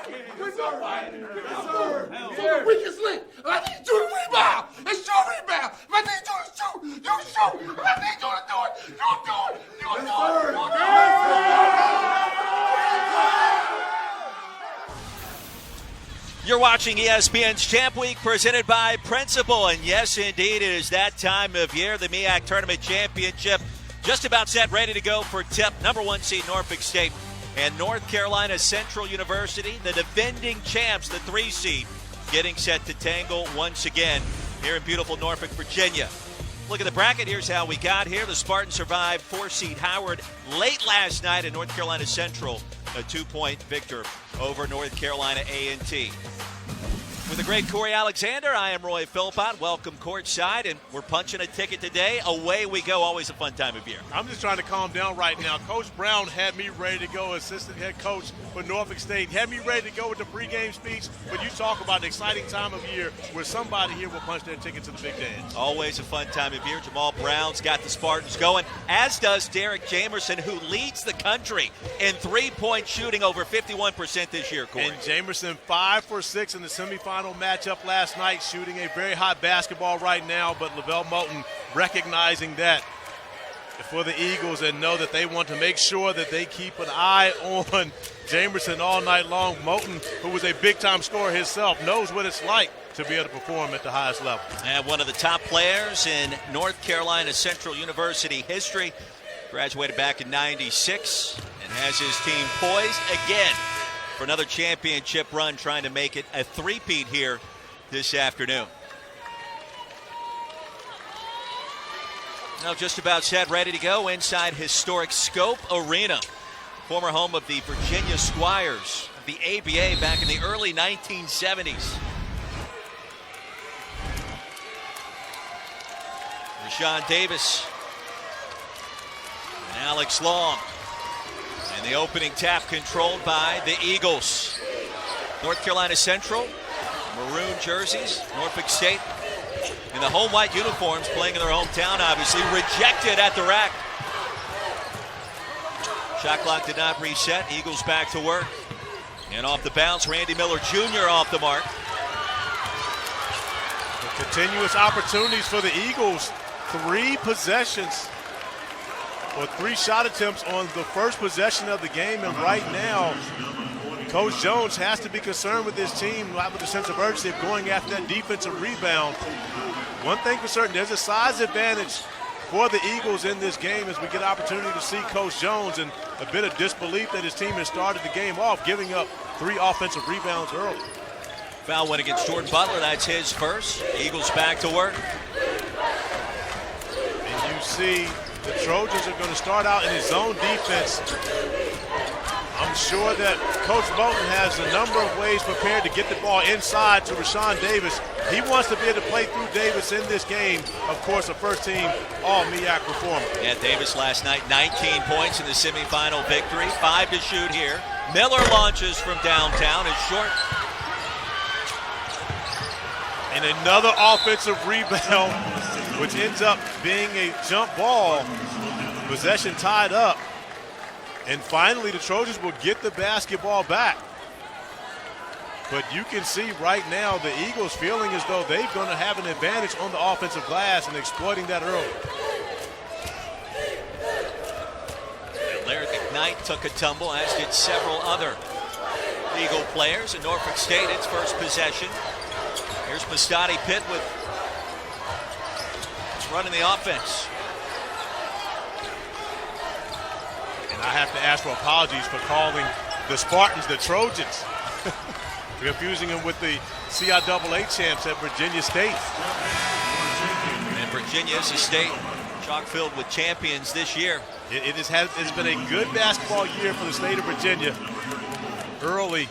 Good job. Yes, sir. So the weakest link. I need you to rebound. It's your rebound. If I need you to shoot, you shoot. If I need you to do it, you do it. You do it. You do it. You're watching ESPN's Champ Week presented by Principal. And yes, indeed, it is that time of year. The MEAC Tournament Championship just about set, ready to go for TIP, number 1 seed Norfolk State and North Carolina Central University, the defending champs, the 3 seed, getting set to tangle once again here in beautiful Norfolk, Virginia. Look at the bracket. Here's how we got here. The Spartans survived 4-seed Howard late last night in North Carolina Central, a 2-point victor over North Carolina A&T. With the great Corey Alexander, I am Roy Philpott. Welcome courtside, and we're punching a ticket today. Away we go. Always a fun time of year. I'm just trying to calm down right now. Coach Brown had me ready to go, assistant head coach for Norfolk State. Had me ready to go with the pregame speech, but you talk about an exciting time of year where somebody here will punch their ticket to the big dance. Always a fun time of year. Jamal Brown's got the Spartans going, as does Derek Jamerson, who leads the country in three-point shooting, over 51% this year, Corey. And Jamerson 5 for 6 in the semifinal matchup last night, shooting a very hot basketball right now, but Lavelle Moulton recognizing that for the Eagles and know that they want to make sure that they keep an eye on Jamerson all night long. Moulton, who was a big-time scorer himself, knows what it's like to be able to perform at the highest level. And one of the top players in North Carolina Central University history, graduated back in '96 and has his team poised again for another championship run, trying to make it a three-peat here this afternoon. Now just about set, ready to go inside historic Scope Arena, former home of the Virginia Squires of the ABA back in the early 1970s. Rashawn Davis and Alex Long. And the opening tap controlled by the Eagles. North Carolina Central, maroon jerseys. Norfolk State in the home white uniforms, playing in their hometown, obviously. Rejected at the rack. Shot clock did not reset. Eagles back to work. And off the bounce, Randy Miller Jr. off the mark. The continuous opportunities for the Eagles. 3 possessions, or 3 shot attempts on the first possession of the game, and right now Coach Jones has to be concerned with his team, with a sense of urgency of going after that defensive rebound. One thing for certain, there's a size advantage for the Eagles in this game as we get an opportunity to see Coach Jones, and a bit of disbelief that his team has started the game off, giving up 3 offensive rebounds early. Foul went against Jordan Butler. That's his first. Eagles back to work. And you see the Trojans are going to start out in his zone defense. I'm sure that Coach Moulton has a number of ways prepared to get the ball inside to Rashawn Davis. He wants to be able to play through Davis in this game. Of course, a first-team All-MEAC performer. Yeah, Davis last night, 19 points in the semifinal victory. 5 to shoot here. Miller launches from downtown. Is short. And another offensive rebound, which ends up being a jump ball. Possession tied up. And finally, the Trojans will get the basketball back. But you can see right now the Eagles feeling as though they're going to have an advantage on the offensive glass and exploiting that early. Larry McKnight took a tumble, as did several other Eagle players. In Norfolk State, its first possession. Here's Mustadi Pitt with running the offense. And I have to ask for apologies for calling the Spartans the Trojans. Confusing them with the CIAA champs at Virginia State. And Virginia is a state chock-filled with champions this year. It's been a good basketball year for the state of Virginia early.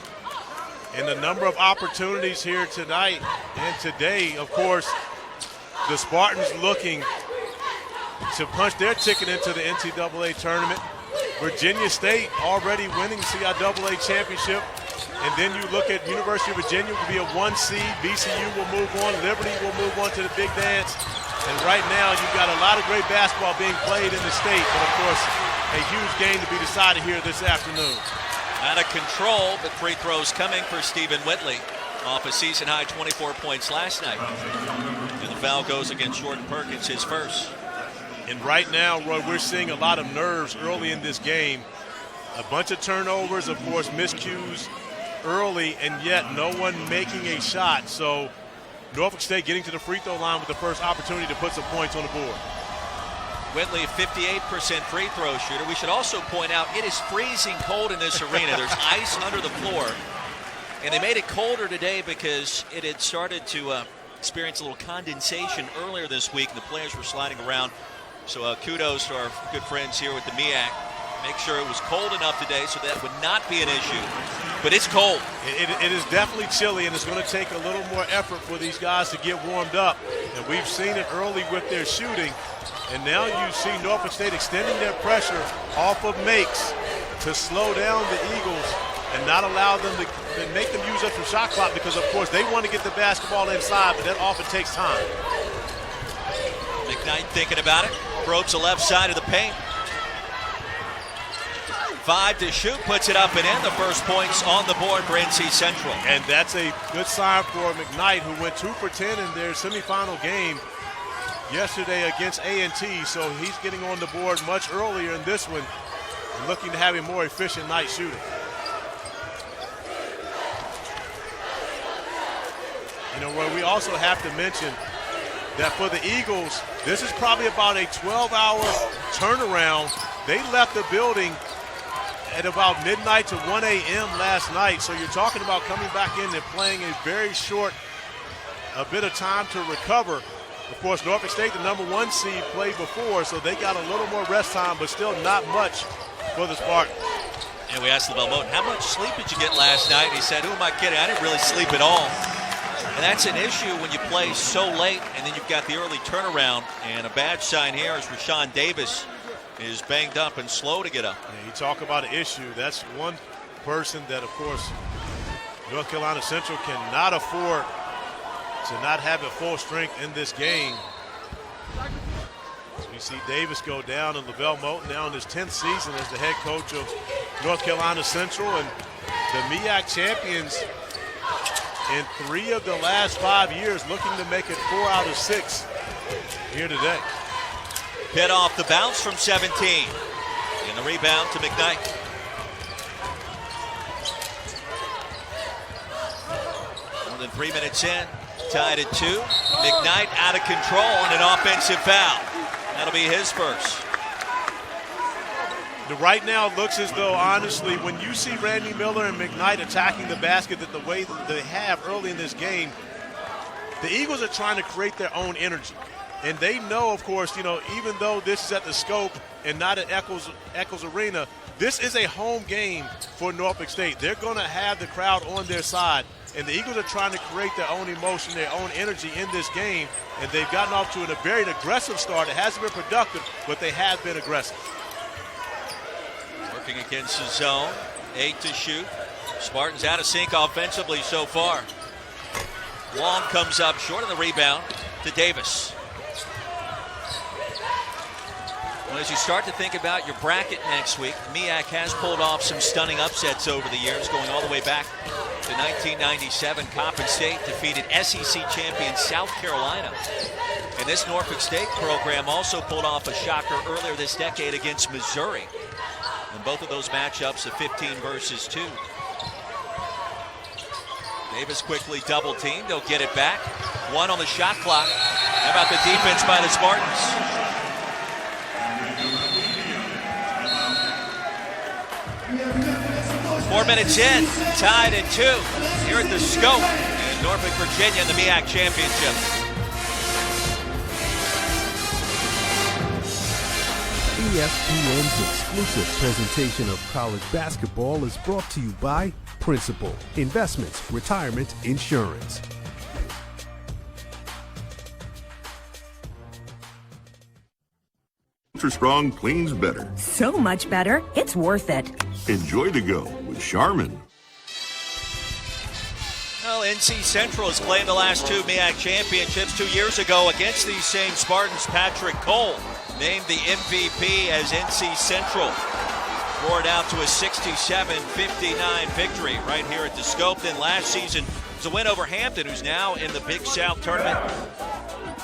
And the number of opportunities here tonight and today, of course, the Spartans looking to punch their ticket into the NCAA tournament. Virginia State already winning the CIAA championship. And then you look at University of Virginia will be a 1 seed. VCU will move on. Liberty will move on to the big dance. And right now you've got a lot of great basketball being played in the state. But, of course, a huge game to be decided here this afternoon. Out of control, but free throws coming for Stephen Whitley off a season-high 24 points last night. And the foul goes against Jordan Perkins, his first. And right now, Roy, we're seeing a lot of nerves early in this game. A bunch of turnovers, of course, miscues early, and yet no one making a shot. So Norfolk State getting to the free throw line with the first opportunity to put some points on the board. Whitley, 58% free throw shooter. We should also point out it is freezing cold in this arena. There's ice under the floor. And they made it colder today because it had started to experience a little condensation earlier this week, and the players were sliding around. So kudos to our good friends here with the MEAC. Make sure it was cold enough today so that would not be an issue. But it's cold. It is definitely chilly, and it's going to take a little more effort for these guys to get warmed up. And we've seen it early with their shooting. And now you see Norfolk State extending their pressure off of MEACs to slow down the Eagles and not allow them to make them use up some shot clock because, of course, they want to get the basketball inside, but that often takes time. McKnight thinking about it. Probes the left side of the paint. 5 to shoot, puts it up and in. The first points on the board for NC Central. And that's a good sign for McKnight, who went 2 for 10 in their semifinal game yesterday against A&T. So he's getting on the board much earlier in this one and looking to have a more efficient night shooting. You know, Roy, we also have to mention that for the Eagles, this is probably about a 12-hour turnaround. They left the building at about midnight to 1 a.m. last night. So you're talking about coming back in and playing a very short bit of time to recover. Of course, Norfolk State, the number 1 seed, played before, so they got a little more rest time, but still not much for the Spartans. And we asked LaVelle Moten, how much sleep did you get last night? And he said, who am I kidding? I didn't really sleep at all. And that's an issue when you play so late, and then you've got the early turnaround. And a bad sign here is Rashawn Davis is banged up and slow to get up. Yeah, you talk about an issue. That's one person that, of course, North Carolina Central cannot afford to not have at full strength in this game. We see Davis go down, and LaVelle Moten now in his 10th season as the head coach of North Carolina Central, and the MEAC champions in 3 of the last 5 years, looking to make it 4 out of 6 here today. Pitt off the bounce from 17. And the rebound to McKnight. More than 3 minutes in. Tied at 2. McKnight out of control and an offensive foul. That'll be his first. Right now it looks as though, honestly, when you see Randy Miller and McKnight attacking the basket the way that they have early in this game, the Eagles are trying to create their own energy. And they know, of course, you know, even though this is at the Scope and not at Eccles Arena, this is a home game for Norfolk State. They're going to have the crowd on their side. And the Eagles are trying to create their own emotion, their own energy in this game. And they've gotten off to a very aggressive start. It hasn't been productive, but they have been aggressive. Working against the zone. 8 to shoot. Spartans out of sync offensively so far. Long comes up short of the rebound to Davis. Well, as you start to think about your bracket next week, MEAC has pulled off some stunning upsets over the years, going all the way back to 1997. Coppin State defeated SEC champion South Carolina. And this Norfolk State program also pulled off a shocker earlier this decade against Missouri. And both of those matchups of 15 versus 2. Davis quickly double teamed. They'll get it back. 1 on the shot clock. How about the defense by the Spartans? 4 minutes in, tied at 2 here at the Scope in Norfolk, Virginia, in the MEAC Championship. ESPN's exclusive presentation of college basketball is brought to you by Principal Investments, Retirement Insurance. Ultra Strong cleans better. So much better, it's worth it. Enjoy to go with Charmin. Well, NC Central has claimed the last 2 MEAC championships 2 years ago against these same Spartans. Patrick Cole named the MVP as NC Central roared out to a 67-59 victory right here at the Scope. Then last season was a win over Hampton, who's now in the Big South tournament.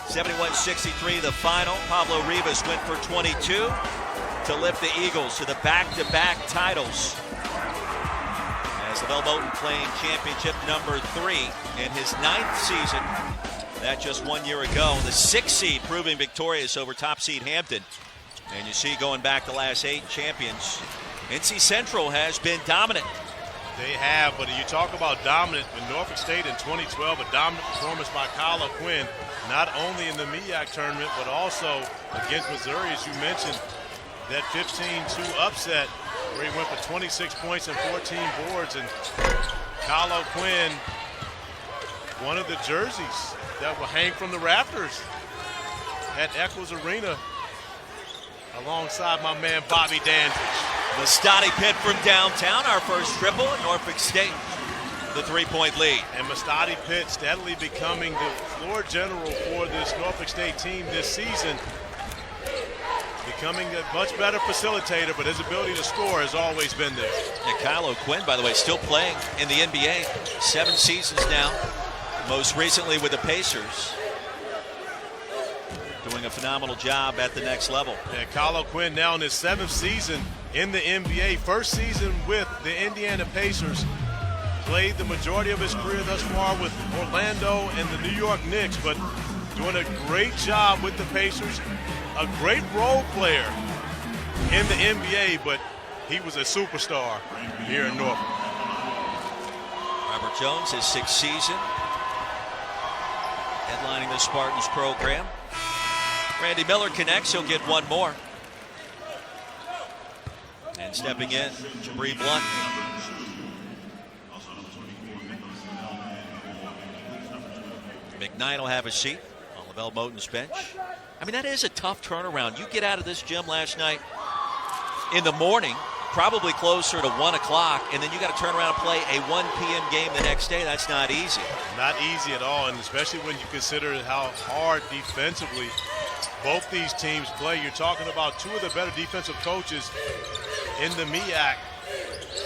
71-63 the final. Pablo Rivas went for 22 to lift the Eagles to the back-to-back titles. As LaVelle Moulton playing championship number 3 in his 9th season. That just 1 year ago. The 6th seed proving victorious over top seed Hampton. And you see going back the last 8 champions, NC Central has been dominant. They have, but you talk about dominant with Norfolk State in 2012, a dominant performance by Kyle O'Quinn, not only in the MEAC tournament, but also against Missouri, as you mentioned, that 15-2 upset where he went for 26 points and 14 boards. And Kyle O'Quinn, one of the jerseys that will hang from the rafters at Eccles Arena alongside my man Bobby Dandridge. Mastati Pitt from downtown, our first triple at Norfolk State, the 3-point lead. And Mastati Pitt steadily becoming the floor general for this Norfolk State team this season, becoming a much better facilitator, but his ability to score has always been there. And Kyle O'Quinn, by the way, still playing in the NBA, 7 seasons now, most recently with the Pacers. Doing a phenomenal job at the next level. And Kyle O'Quinn now in his 7th season in the NBA. First season with the Indiana Pacers. Played the majority of his career thus far with Orlando and the New York Knicks, but doing a great job with the Pacers. A great role player in the NBA, but he was a superstar here in Norfolk. Robert Jones, his 6th season, headlining the Spartans program. Randy Miller connects, he'll get one more. And stepping in, Jabri Blunt. McKnight will have a seat on LaVelle Moulton's bench. I mean, that is a tough turnaround. You get out of this gym last night in the morning, probably closer to 1 o'clock, and then you got to turn around and play a 1 p.m. game the next day. That's not easy. Not easy at all, and especially when you consider how hard defensively both these teams play. You're talking about 2 of the better defensive coaches in the MEAC,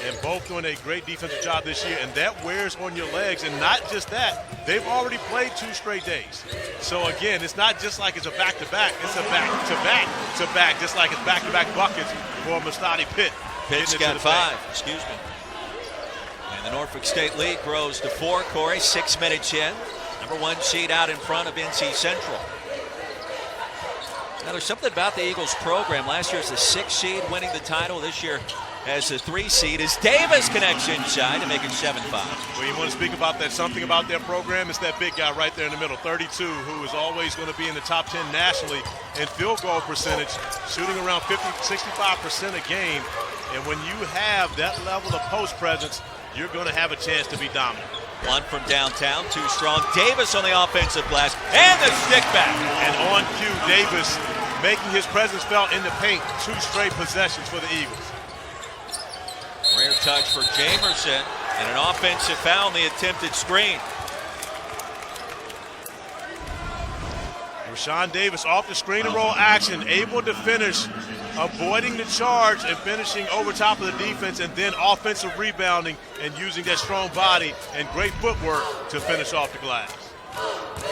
and both doing a great defensive job this year, and that wears on your legs. And not just that, they've already played 2 straight days. So again, it's not just like it's a back-to-back, it's a back-to-back-to-back, just like it's back-to-back buckets for Mastati Pitt. Pitt's got 5, excuse me. And the Norfolk State lead grows to 4, Corey, 6 minutes in. Number 1 seed out in front of NC Central. Now, there's something about the Eagles program. Last year was the 6th seed winning the title. This year as the 3 seed as Davis connects inside to make it 7-5. Well, you want to speak about that, something about their program, it's that big guy right there in the middle, 32, who is always going to be in the top 10 nationally in field goal percentage, shooting around 65% a game. And when you have that level of post presence, you're going to have a chance to be dominant. Blunt from downtown, too strong. Davis on the offensive glass, and the stick back. And on cue, Davis making his presence felt in the paint. 2 straight possessions for the Eagles. Rare touch for Jamerson, and an offensive foul on the attempted screen. Rashawn Davis off the screen and roll action, able to finish, avoiding the charge and finishing over top of the defense, and then offensive rebounding and using that strong body and great footwork to finish off the glass.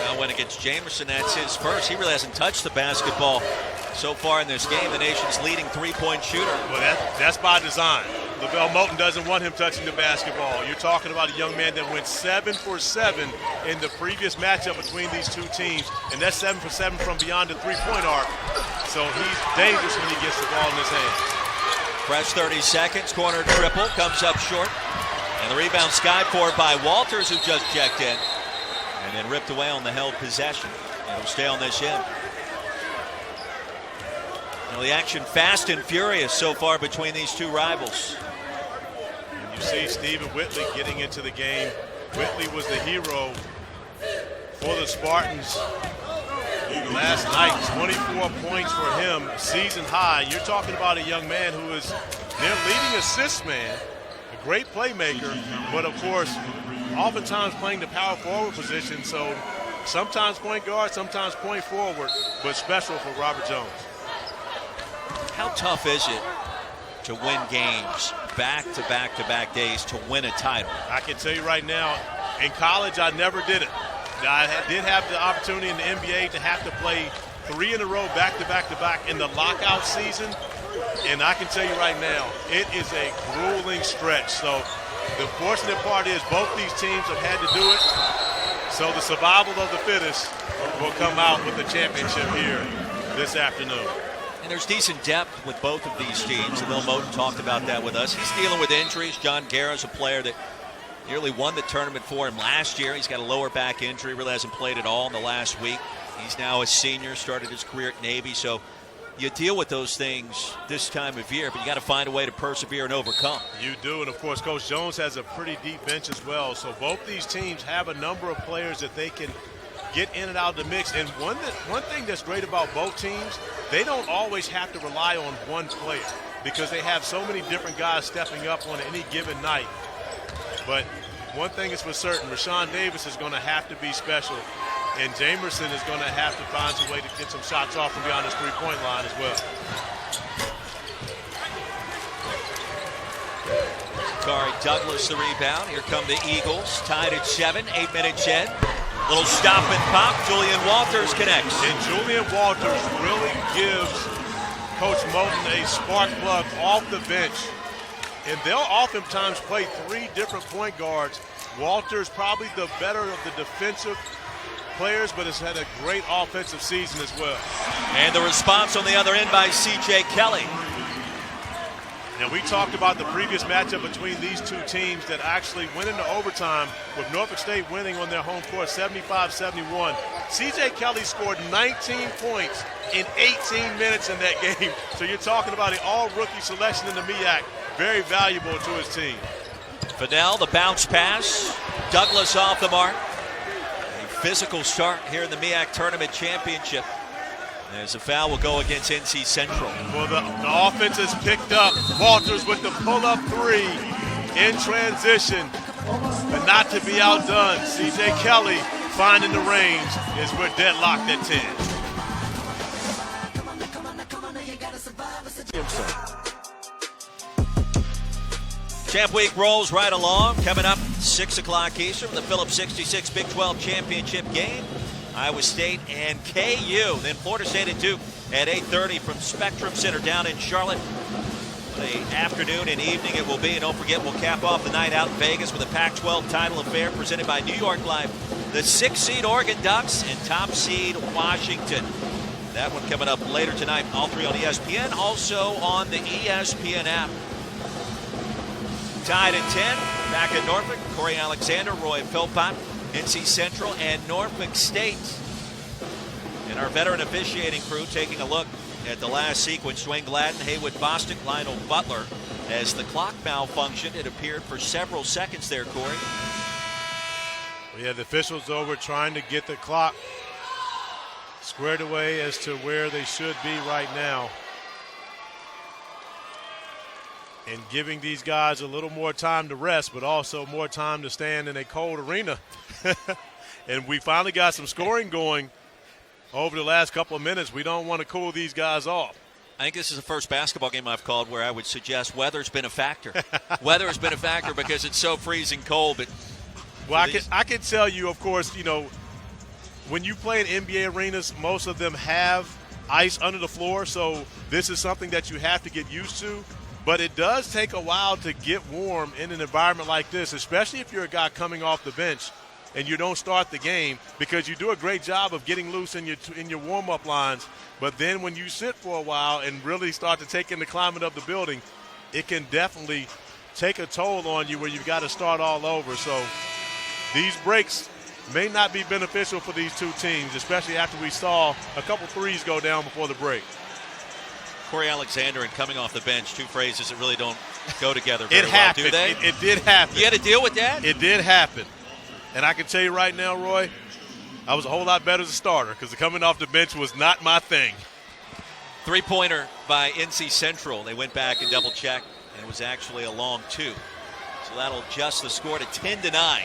Now went against Jamerson, that's his first. He really hasn't touched the basketball so far in this game, the nation's leading 3-point shooter. Well, that's by design. LaVelle Moulton doesn't want him touching the basketball. You're talking about a young man that went 7 for 7 in the previous matchup between these 2 teams, and that's 7 for 7 from beyond the 3-point arc. So he's dangerous when he gets the ball in his hand. Fresh 30 seconds, corner triple, comes up short. And the rebound skied for by Walters, who just checked in. And then ripped away on the held possession. And it'll stay on this end. Now the action fast and furious so far between these 2 rivals. And you see Stephen Whitley getting into the game. Whitley was the hero for the Spartans last night. 24 points for him, season high. You're talking about a young man who is their leading assist man, a great playmaker, but of course, oftentimes playing the power forward position. So sometimes point guard, sometimes point forward, but special for Robert Jones. How tough is it to win games back-to-back-to-back days to win a title? I can tell you right now, in college, I never did it. I did have the opportunity in the NBA to have to play 3 in a row back-to-back-to-back in the lockout season. And I can tell you right now, it is a grueling stretch. So the fortunate part is both these teams have had to do it. So the survival of the fittest will come out with the championship here this afternoon. And there's decent depth with both of these teams. And Bill Moten talked about that with us. He's dealing with injuries. John Guerra's a player that nearly won the tournament for him last year. He's got a lower back injury, really hasn't played at all in the last week. He's now a senior, started his career at Navy. So you deal with those things this time of year, but you got to find a way to persevere and overcome. You do, and of course, Coach Jones has a pretty deep bench as well. So both these teams have a number of players that they can get in and out of the mix. And one thing that's great about both teams, they don't always have to rely on one player because they have so many different guys stepping up on any given night. But one thing is for certain, Rashawn Davis is going to have to be special. And Jamerson is going to have to find some way to get some shots off from beyond his three-point line as well. Kari Douglas the rebound. Here come the Eagles, tied at 7, 8 minutes in. Little stop and pop. Julian Walters connects. And Julian Walters really gives Coach Moten a spark plug off the bench. And they'll oftentimes play 3 different point guards. Walters probably the better of the defensive players, but has had a great offensive season as well. And the response on the other end by C.J. Kelly. Now, we talked about the previous matchup between these two teams that actually went into overtime with Norfolk State winning on their home court 75-71. C.J. Kelly scored 19 points in 18 minutes in that game. So you're talking about an all-rookie selection in the MEAC. Very valuable to his team. Fidel, the bounce pass. Douglas off the mark. Physical start here in the MEAC Tournament Championship. As a foul will go against NC Central. Well, the offense has picked up. Walters with the pull-up 3 in transition, but not to be outdone. C.J. Kelly finding the range as we're deadlocked at 10. Champ Week rolls right along. Coming up 6 o'clock Eastern, the Phillips 66 Big 12 Championship game. Iowa State and KU. Then Florida State and Duke at 8:30 from Spectrum Center down in Charlotte. The afternoon and evening it will be. And don't forget, we'll cap off the night out in Vegas with a Pac-12 title affair presented by New York Life. The 6-seed Oregon Ducks and top seed Washington. That one coming up later tonight. All 3 on ESPN. Also on the ESPN app. Tied at 10, back at Norfolk, Corey Alexander, Roy Philpott, NC Central, and Norfolk State. And our veteran officiating crew taking a look at the last sequence. Dwayne Gladden, Haywood Bostic, Lionel Butler. As the clock malfunctioned, it appeared for several seconds there, Corey. Well, yeah, the officials over trying to get the clock squared away as to where they should be right now. And giving these guys a little more time to rest, but also more time to stand in a cold arena. And we finally got some scoring going over the last couple of minutes. We don't want to cool these guys off. I think this is the first basketball game I've called where I would suggest weather's been a factor. Weather has been a factor because it's so freezing cold. But well, I can tell you, of course, when you play in NBA arenas, most of them have ice under the floor. So this is something that you have to get used to. But it does take a while to get warm in an environment like this, especially if you're a guy coming off the bench and you don't start the game, because you do a great job of getting loose in your warm-up lines. But then when you sit for a while and really start to take in the climate of the building, it can definitely take a toll on you where you've got to start all over. So these breaks may not be beneficial for these two teams, especially after we saw a couple threes go down before the break. Corey Alexander and coming off the bench, 2 phrases that really don't go together very it happened. Well, do they? It did happen. You had to deal with that? It did happen. And I can tell you right now, Roy, I was a whole lot better as a starter because coming off the bench was not my thing. 3-pointer by NC Central. They went back and double-checked, and it was actually a long 2. So that'll adjust the score to 10-9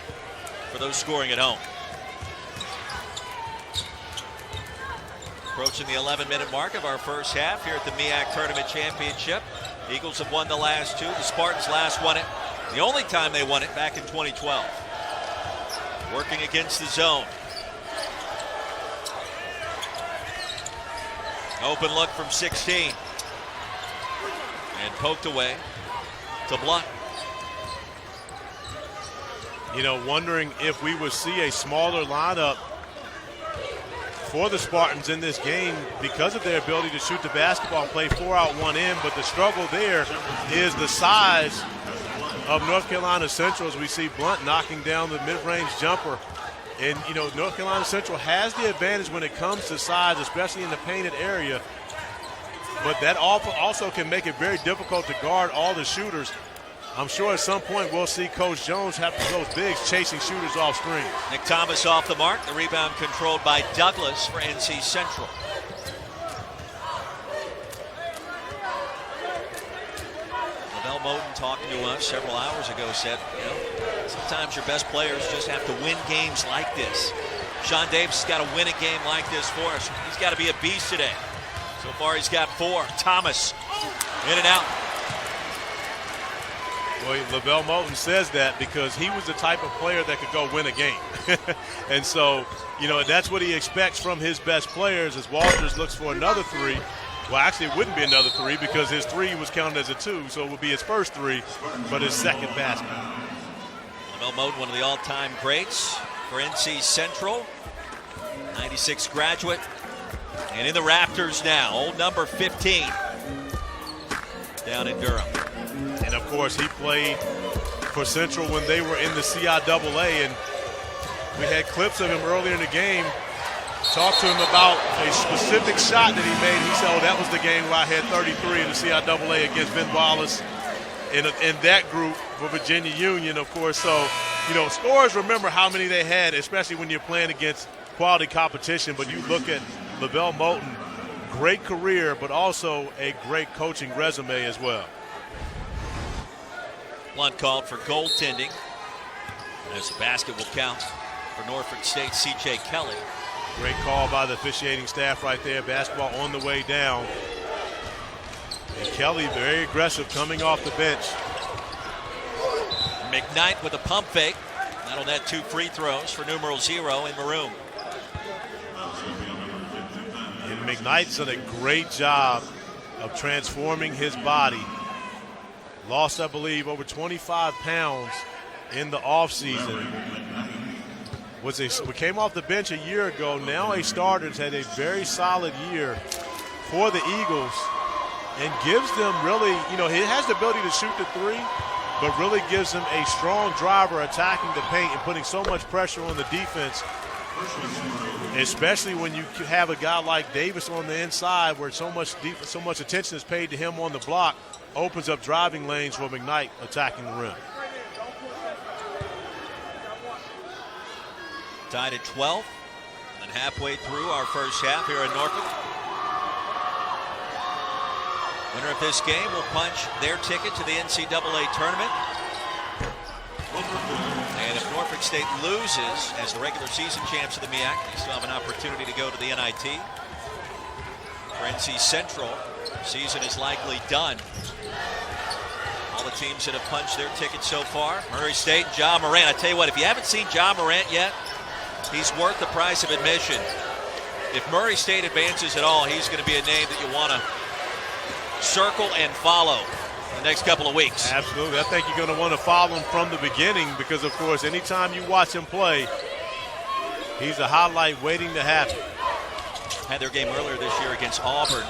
for those scoring at home. Approaching the 11-minute mark of our first half here at the MEAC Tournament Championship. Eagles have won the last two. The Spartans last won it, the only time they won it, back in 2012. Working against the zone. Open look from 16. And poked away to Blunt. You know, wondering if we would see a smaller lineup for the Spartans in this game because of their ability to shoot the basketball and play 4 out, 1 in. But the struggle there is the size of North Carolina Central, as we see Blunt knocking down the mid-range jumper. And, you know, North Carolina Central has the advantage when it comes to size, especially in the painted area. But that also can make it very difficult to guard all the shooters. I'm sure at some point we'll see Coach Jones have those bigs chasing shooters off screen. Nick Thomas off the mark. The rebound controlled by Douglas for NC Central. Lavelle Moten, talking to us several hours ago, said, you know, sometimes your best players just have to win games like this. Sean Davis has got to win a game like this for us. He's got to be a beast today. So far he's got 4. Thomas in and out. Well, Lavelle Moten says that because he was the type of player that could go win a game. And so, you know, that's what he expects from his best players as Walters looks for another 3. Well, actually, it wouldn't be another 3 because his 3 was counted as a 2, so it would be his first 3, but his second basket. Lavelle Moten, one of the all-time greats for NC Central. 96 graduate. And in the Raptors now, old number 15 down in Durham. And, of course, he played for Central when they were in the CIAA, and we had clips of him earlier in the game. Talked to him about a specific shot that he made. He said, oh, that was the game where I had 33 in the CIAA against Ben Wallace in that group for Virginia Union, of course. So, you know, scorers remember how many they had, especially when you're playing against quality competition. But you look at Lavelle Moten, great career, but also a great coaching resume as well. Blunt called for goaltending as the basket will count for Norfolk State C.J. Kelly. Great call by the officiating staff right there. Basketball on the way down. And Kelly very aggressive coming off the bench. McKnight with a pump fake. That'll net 2 free throws for numeral 0 in maroon. And McKnight's done a great job of transforming his body. Lost, I believe, over 25 pounds in the offseason. Came off the bench a year ago. Now a starter has had a very solid year for the Eagles and gives them really, you know, he has the ability to shoot the 3, but really gives them a strong driver attacking the paint and putting so much pressure on the defense, especially when you have a guy like Davis on the inside where so much attention is paid to him on the block. Opens up driving lanes for McKnight attacking the rim. Tied at 12 and halfway through our first half here in Norfolk. Winner of this game will punch their ticket to the NCAA tournament. And if Norfolk State loses as the regular season champs of the MEAC, they still have an opportunity to go to the NIT. For NC Central, season is likely done. All the teams that have punched their ticket so far, Murray State and Ja Morant. I tell you what, if you haven't seen Ja Morant yet, he's worth the price of admission. If Murray State advances at all, he's going to be a name that you want to circle and follow the next couple of weeks. Absolutely. I think you're going to want to follow him from the beginning because, of course, anytime you watch him play, he's a highlight waiting to happen. Had their game earlier this year against Auburn.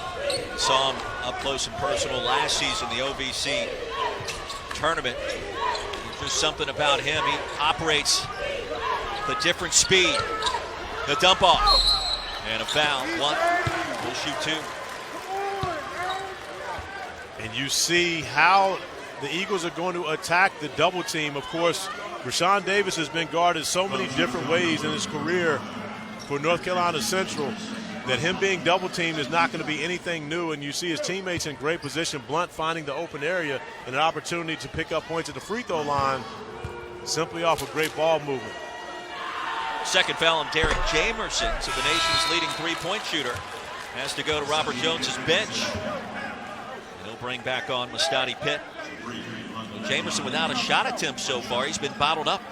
Saw him up close and personal last season, the OVC tournament. There's just something about him. He operates the different speed. The dump off. And a foul. 1. We'll shoot 2. And you see how the Eagles are going to attack the double team. Of course, Rashawn Davis has been guarded so many different ways in his career for North Carolina Central that him being double teamed is not going to be anything new. And you see his teammates in great position. Blunt finding the open area and an opportunity to pick up points at the free throw line simply off a great ball movement. Second foul on Derek Jamerson, so the nation's leading 3-point shooter has to go to Robert Jones's bench. He'll bring back on Mustadi Pitt. Jamerson without a shot attempt so far. He's been bottled up.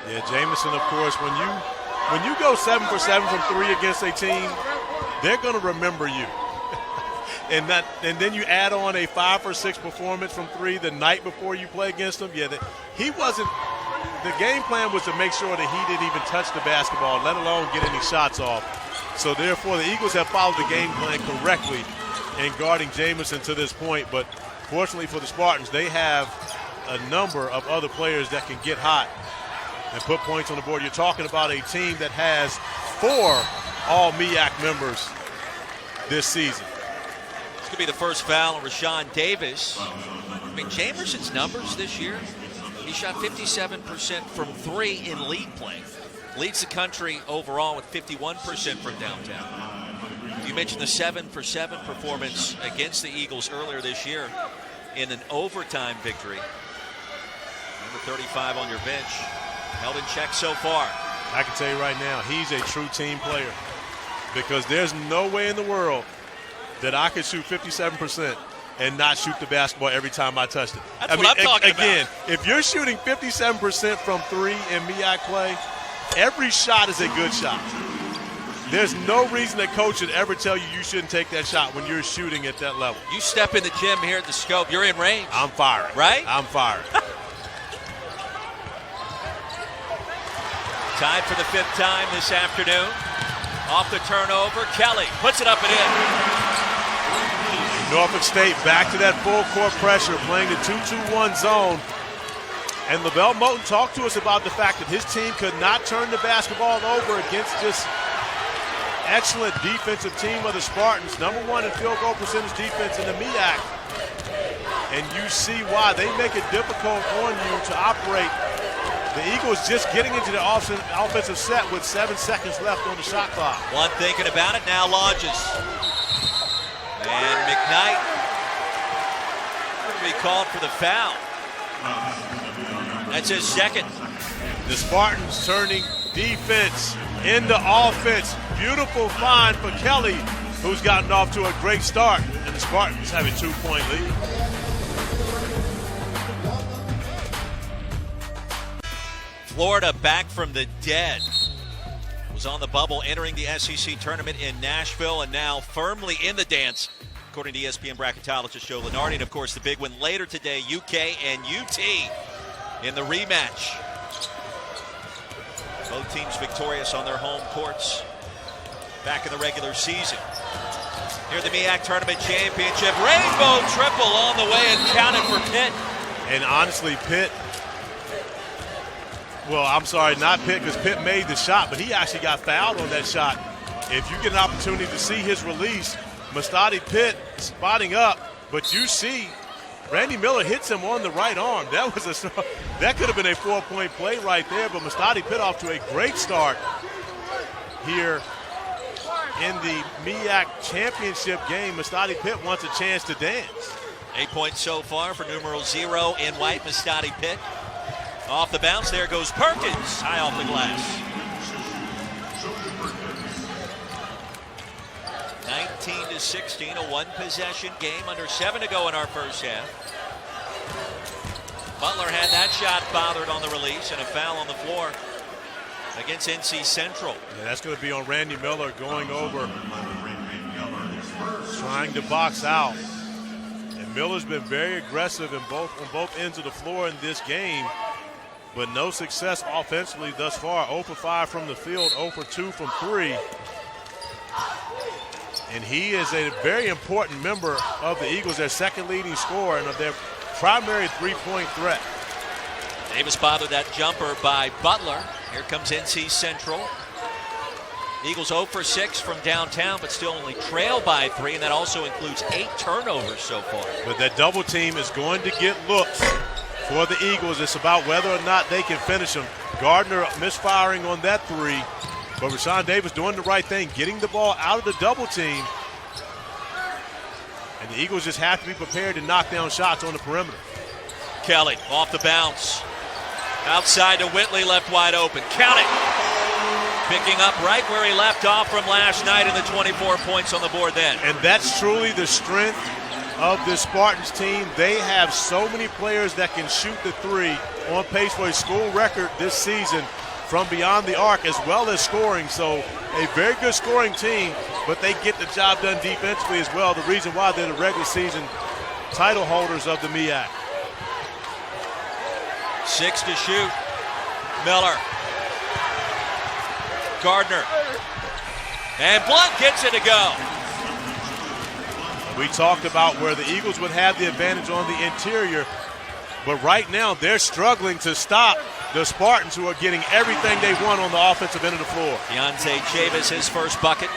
Yeah, Jamerson, of course, when you go 7 for 7 from 3 against a team, they're going to remember you. and then you add on a 5 for 6 performance from 3 the night before you play against them. Yeah, the game plan was to make sure that he didn't even touch the basketball, let alone get any shots off. So therefore, the Eagles have followed the game plan correctly in guarding Jamerson to this point. But fortunately for the Spartans, they have a number of other players that can get hot and put points on the board. You're talking about a team that has 4 all MEAC members this season. This could be the first foul on Rashawn Davis. I mean, Jamerson's numbers this year, he shot 57% from 3 in league play. Leads the country overall with 51% from downtown. You mentioned the 7 for 7 performance against the Eagles earlier this year in an overtime victory. Number 35 on your bench. Held in check so far. I can tell you right now, he's a true team player, because there's no way in the world that I could shoot 57% and not shoot the basketball every time I touched it. That's what I'm talking about. Again, if you're shooting 57% from 3 in MEAC play, every shot is a good shot. There's no reason that coach should ever tell you you shouldn't take that shot when you're shooting at that level. You step in the gym here at the Scope, you're in range. I'm firing. Right? I'm firing. Tied for the 5th time this afternoon. Off the turnover, Kelly puts it up and in. Norfolk State back to that full court pressure, playing the 2-2-1 zone. And LaVelle Moten talked to us about the fact that his team could not turn the basketball over against this excellent defensive team of the Spartans. Number 1 in field goal percentage defense in the MEAC. And you see why. They make it difficult on you to operate. The Eagles just getting into the offensive set with 7 seconds left on the shot clock. One thinking about it now, Lodges. And McKnight will be called for the foul. That's his second. The Spartans turning defense into offense. Beautiful find for Kelly, who's gotten off to a great start. And the Spartans have a 2-point lead. Florida back from the dead. Was on the bubble entering the SEC tournament in Nashville and now firmly in the dance, according to ESPN bracketologist Joe Lenardi. And of course, the big win later today, UK and UT in the rematch. Both teams victorious on their home courts back in the regular season. Here the MEAC Tournament Championship. Rainbow triple on the way and counted for Pitt. And honestly, Pitt, well, I'm sorry, not Pitt, because Pitt made the shot, but he actually got fouled on that shot. If you get an opportunity to see his release, Mustadi Pitt spotting up, but you see Randy Miller hits him on the right arm. That could have been a 4-point play right there, but Mustadi Pitt off to a great start here in the MEAC championship game. Mustadi Pitt wants a chance to dance. 8 points so far for numero 0 in white, Mustadi Pitt. Off the bounce, there goes Perkins, high off the glass. 19-16, a 1-possession game, under 7 to go in our first half. Butler had that shot bothered on the release and a foul on the floor against NC Central. Yeah, that's going to be on Randy Miller going over, trying to box out. And Miller's been very aggressive on both ends of the floor in this game, but no success offensively thus far. 0 for 5 from the field, 0 for 2 from 3. And he is a very important member of the Eagles, their second leading scorer and of their primary 3-point threat. Davis bothered that jumper by Butler. Here comes NC Central. Eagles 0 for 6 from downtown, but still only trail by 3, and that also includes 8 turnovers so far. But that double team is going to get looks for the Eagles. It's about whether or not they can finish them. Gardner misfiring on that 3, but Rashawn Davis doing the right thing, getting the ball out of the double team. And the Eagles just have to be prepared to knock down shots on the perimeter. Kelly off the bounce. Outside to Whitley, left wide open. Count it. Picking up right where he left off from last night, and the 24 points on the board then. And that's truly the strength of this Spartans team. They have so many players that can shoot the three, on pace for a school record this season from beyond the arc, as well as scoring. So a very good scoring team, but they get the job done defensively as well. The reason why they're the regular season title holders of the MEAC. 6 to shoot. Miller. Gardner. And Blunt gets it to go. We talked about where the Eagles would have the advantage on the interior, but right now they're struggling to stop the Spartans, who are getting everything they want on the offensive end of the floor. Deontay Chavis, his first bucket.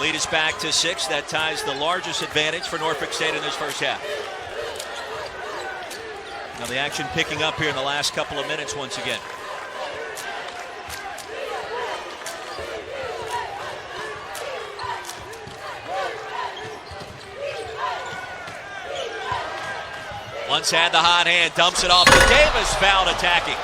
Lead is back to 6. That ties the largest advantage for Norfolk State in this first half. Now the action picking up here in the last couple of minutes once again. Once had the hot hand, dumps it off to Davis, fouled attacking.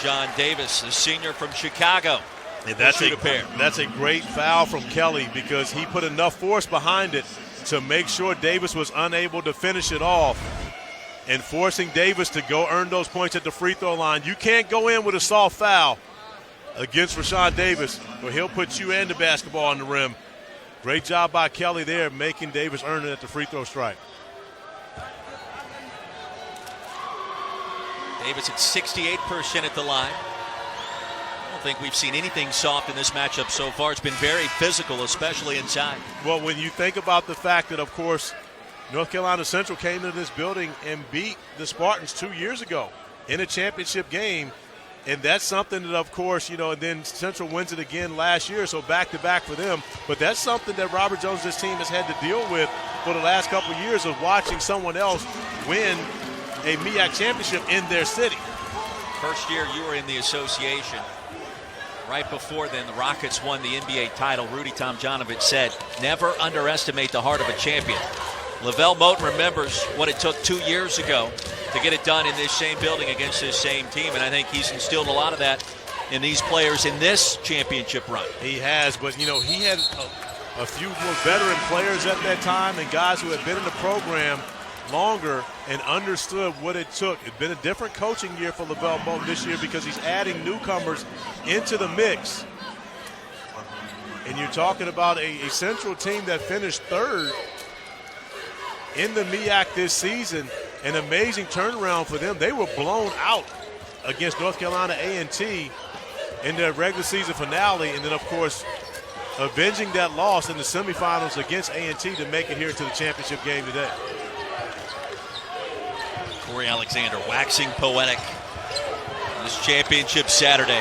Sean Davis, the senior from Chicago. That's a great foul from Kelly, because he put enough force behind it to make sure Davis was unable to finish it off, and forcing Davis to go earn those points at the free throw line. You can't go in with a soft foul against Rashawn Davis, or he'll put you and the basketball on the rim. Great job by Kelly there, making Davis earn it at the free throw stripe. Davis at 68% at the line. I don't think we've seen anything soft in this matchup so far. It's been very physical, especially inside. Well, when you think about the fact that, of course, North Carolina Central came into this building and beat the Spartans 2 years ago in a championship game, and that's something that, of course, and then Central wins it again last year, so back-to-back for them. But that's something that Robert Jones' team has had to deal with for the last couple of years, of watching someone else win a MEAC championship in their city. First year you were in the association. Right before then, the Rockets won the NBA title. Rudy Tomjanovich said, never underestimate the heart of a champion. Lavelle Moten remembers what it took 2 years ago to get it done in this same building against this same team, and I think he's instilled a lot of that in these players in this championship run. He has, but, he had a few more veteran players at that time, and guys who had been in the program longer and understood what it took. It's been a different coaching year for Lavelle Moten this year, because he's adding newcomers into the mix. And you're talking about a Central team that finished third in the MEAC this season. An amazing turnaround for them. They were blown out against North Carolina A&T in their regular season finale, and then, of course, avenging that loss in the semifinals against A&T to make it here to the championship game today. Corey Alexander waxing poetic this championship Saturday.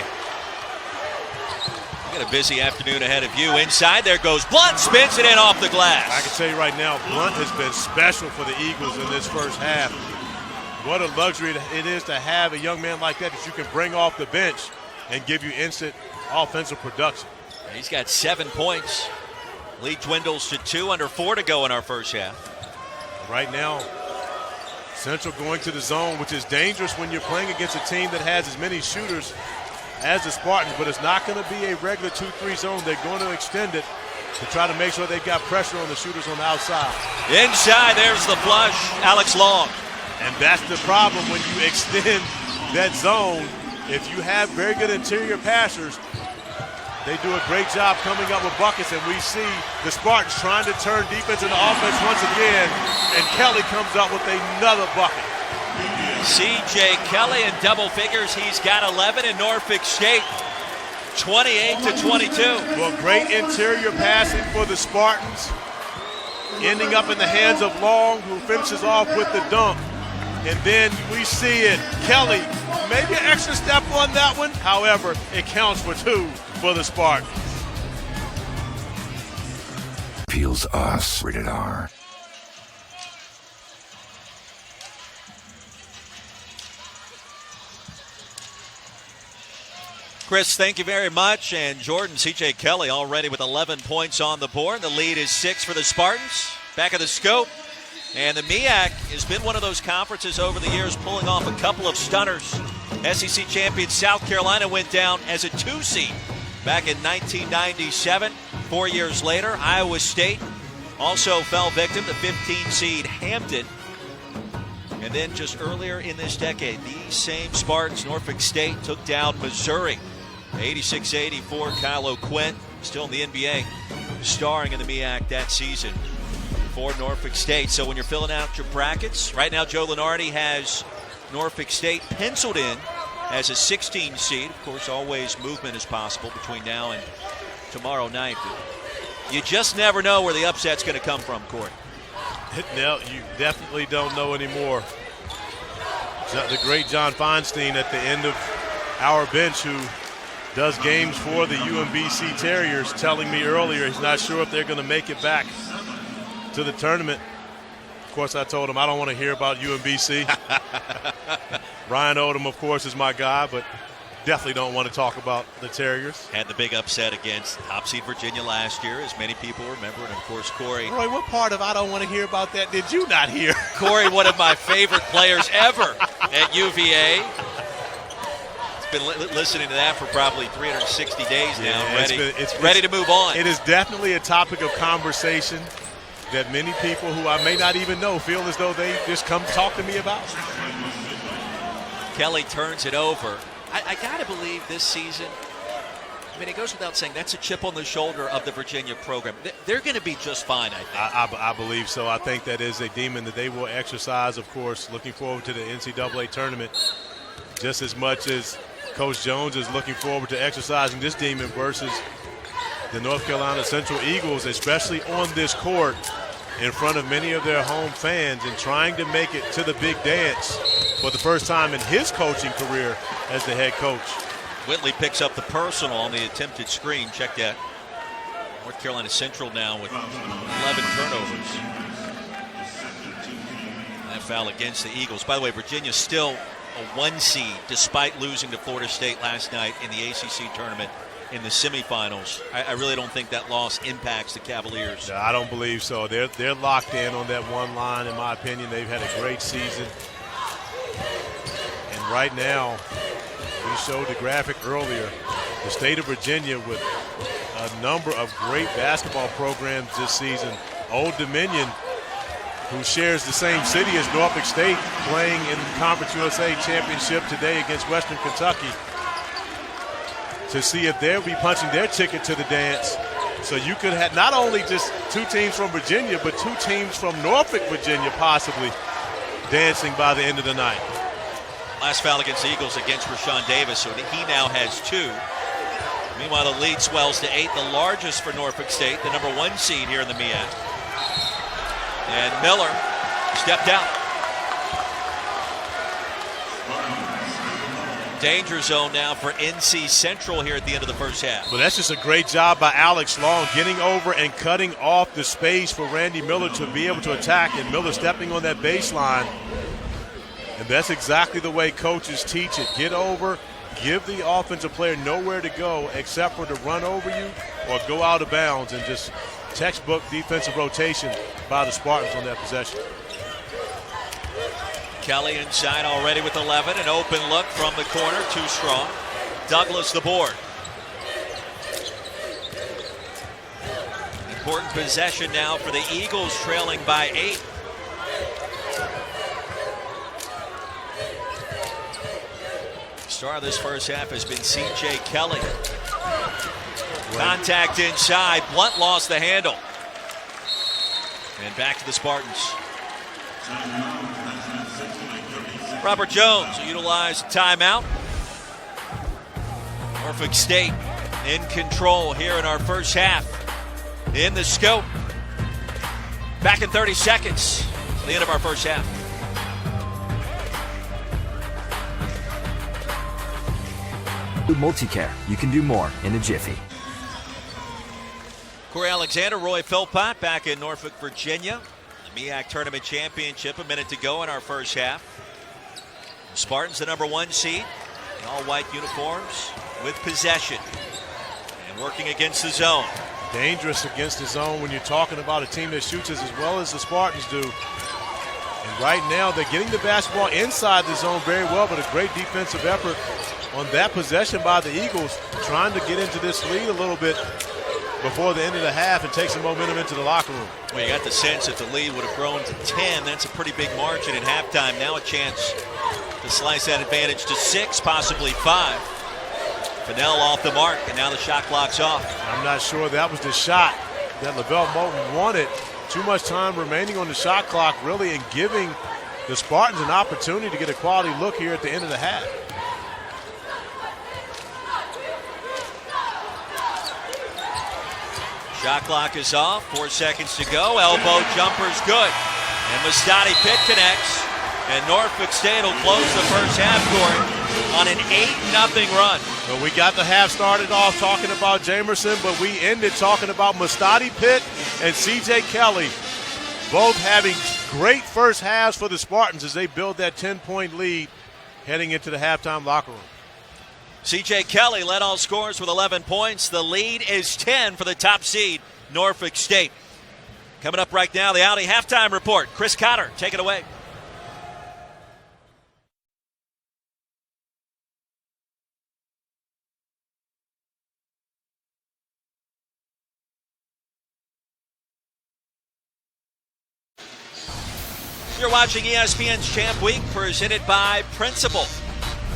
You got a busy afternoon ahead of you. Inside there goes Blunt, spins it in off the glass. I can tell you right now, Blunt has been special for the Eagles in this first half. What a luxury it is to have a young man like that you can bring off the bench and give you instant offensive production. He's got 7 points. Lead dwindles to 2, under 4 to go in our first half. Right now, Central going to the zone, which is dangerous when you're playing against a team that has as many shooters as the Spartans, but it's not going to be a regular 2-3 zone. They're going to extend it to try to make sure they've got pressure on the shooters on the outside. Inside, there's the flush, Alex Long. And that's the problem when you extend that zone. If you have very good interior passers, they do a great job coming up with buckets, and we see the Spartans trying to turn defense into offense once again, and Kelly comes up with another bucket. C.J. Kelly in double figures. He's got 11 in Norfolk State, 28-22. Well, great interior passing for the Spartans, ending up in the hands of Long, who finishes off with the dunk. And then we see it. Kelly, maybe an extra step on that one. However, it counts for 2 for the Spartans. Feels us. Rated R. Chris, thank you very much. And Jordan, C.J. Kelly already with 11 points on the board. The lead is 6 for the Spartans. Back of the scope. And the MEAC has been one of those conferences over the years pulling off a couple of stunners. SEC champion South Carolina went down as a 2 seed back in 1997. 4 years later, Iowa State Also fell victim to 15 seed Hampton. And then just earlier in this decade, these same Spartans, Norfolk State, took down Missouri. 86-84, Kyle O'Quinn, still in the NBA, starring in the MEAC that season for Norfolk State. So when you're filling out your brackets, right now Joe Lenardi has Norfolk State penciled in as a 16 seed. Of course, always movement is possible between now and tomorrow night. You just never know where the upset's going to come from, Corey. No, you definitely don't know anymore. The great John Feinstein at the end of our bench, who does games for the UMBC Terriers, telling me earlier he's not sure if they're going to make it back to the tournament. Of course, I told him I don't want to hear about UMBC. Ryan Odom, of course, is my guy, but definitely don't want to talk about the Terriers. Had the big upset against top seed Virginia last year, as many people remember. And, of course, Corey. Roy, what part of I don't want to hear about that did you not hear? Corey, one of my favorite players ever at UVA. Been listening to that for probably 360 days now. Ready to move on. It is definitely a topic of conversation that many people who I may not even know feel as though they just come talk to me about. Kelly turns it over. I got to believe this season, I mean, it goes without saying, that's a chip on the shoulder of the Virginia program. They're going to be just fine, I think. I believe so. I think that is a demon that they will exercise, of course, looking forward to the NCAA tournament just as much as Coach Jones is looking forward to exercising this demon versus the North Carolina Central Eagles, especially on this court in front of many of their home fans and trying to make it to the big dance for the first time in his coaching career as the head coach. Whitley picks up the personal on the attempted screen. Check that. North Carolina Central now with 11 turnovers. That foul against the Eagles. By the way, Virginia's still a 1 seed despite losing to Florida State last night in the ACC tournament in the semifinals. I really don't think that loss impacts the Cavaliers. No, I don't believe so. They're locked in on that one line, in my opinion. They've had a great season. And right now, we showed the graphic earlier, the state of Virginia with a number of great basketball programs this season. Old Dominion, who shares the same city as Norfolk State, playing in the Conference USA Championship today against Western Kentucky, to see if they'll be punching their ticket to the dance. So you could have not only just two teams from Virginia, but two teams from Norfolk, Virginia, possibly dancing by the end of the night. Last foul against the Eagles against Rashawn Davis, so he now has 2. Meanwhile, the lead swells to 8, the largest for Norfolk State, the number 1 seed here in the MEAC. And Miller stepped out. Danger zone now for NC Central here at the end of the first half. But that's just a great job by Alex Long, getting over and cutting off the space for Randy Miller to be able to attack, and Miller stepping on that baseline. And that's exactly the way coaches teach it. Get over, give the offensive player nowhere to go except for to run over you or go out of bounds, and just textbook defensive rotation by the Spartans on that possession. Kelly inside already with 11. An open look from the corner, too strong. Douglas the board. Important possession now for the Eagles, trailing by 8. Star of this first half has been C.J. Kelly. Contact inside. Blunt lost the handle. And back to the Spartans. Robert Jones will utilize timeout. Norfolk State in control here in our first half. In the scope. Back in 30 seconds. The end of our first half. Multicare. You can do more in a jiffy. Corey Alexander, Roy Philpott back in Norfolk, Virginia. The MEAC Tournament Championship, a minute to go in our first half. Spartans the number 1 seed in all white uniforms with possession and working against the zone. Dangerous against the zone when you're talking about a team that shoots as well as the Spartans do. And right now they're getting the basketball inside the zone very well, but a great defensive effort on that possession by the Eagles, trying to get into this lead a little bit. before the end of the half and take some momentum into the locker room. Well, you got the sense that the lead would have grown to 10. That's a pretty big margin at halftime. Now a chance to slice that advantage to 6, possibly 5. Fennell off the mark, and now the shot clock's off. I'm not sure that was the shot that LaVelle Moulton wanted. Too much time remaining on the shot clock, really, and giving the Spartans an opportunity to get a quality look here at the end of the half. Shot clock is off, 4 seconds to go. Elbow jumper's good. And Mustadi Pitt connects. And Norfolk State will close the first half scoring on an 8-0 run. Well, we got the half started off talking about Jamerson, but we ended talking about Mustadi Pitt and C.J. Kelly, both having great first halves for the Spartans as they build that 10-point lead heading into the halftime locker room. C.J. Kelly led all scorers with 11 points. The lead is 10 for the top seed, Norfolk State. Coming up right now, the Audi halftime report. Chris Cotter, take it away. You're watching ESPN's Champ Week, presented by Principal.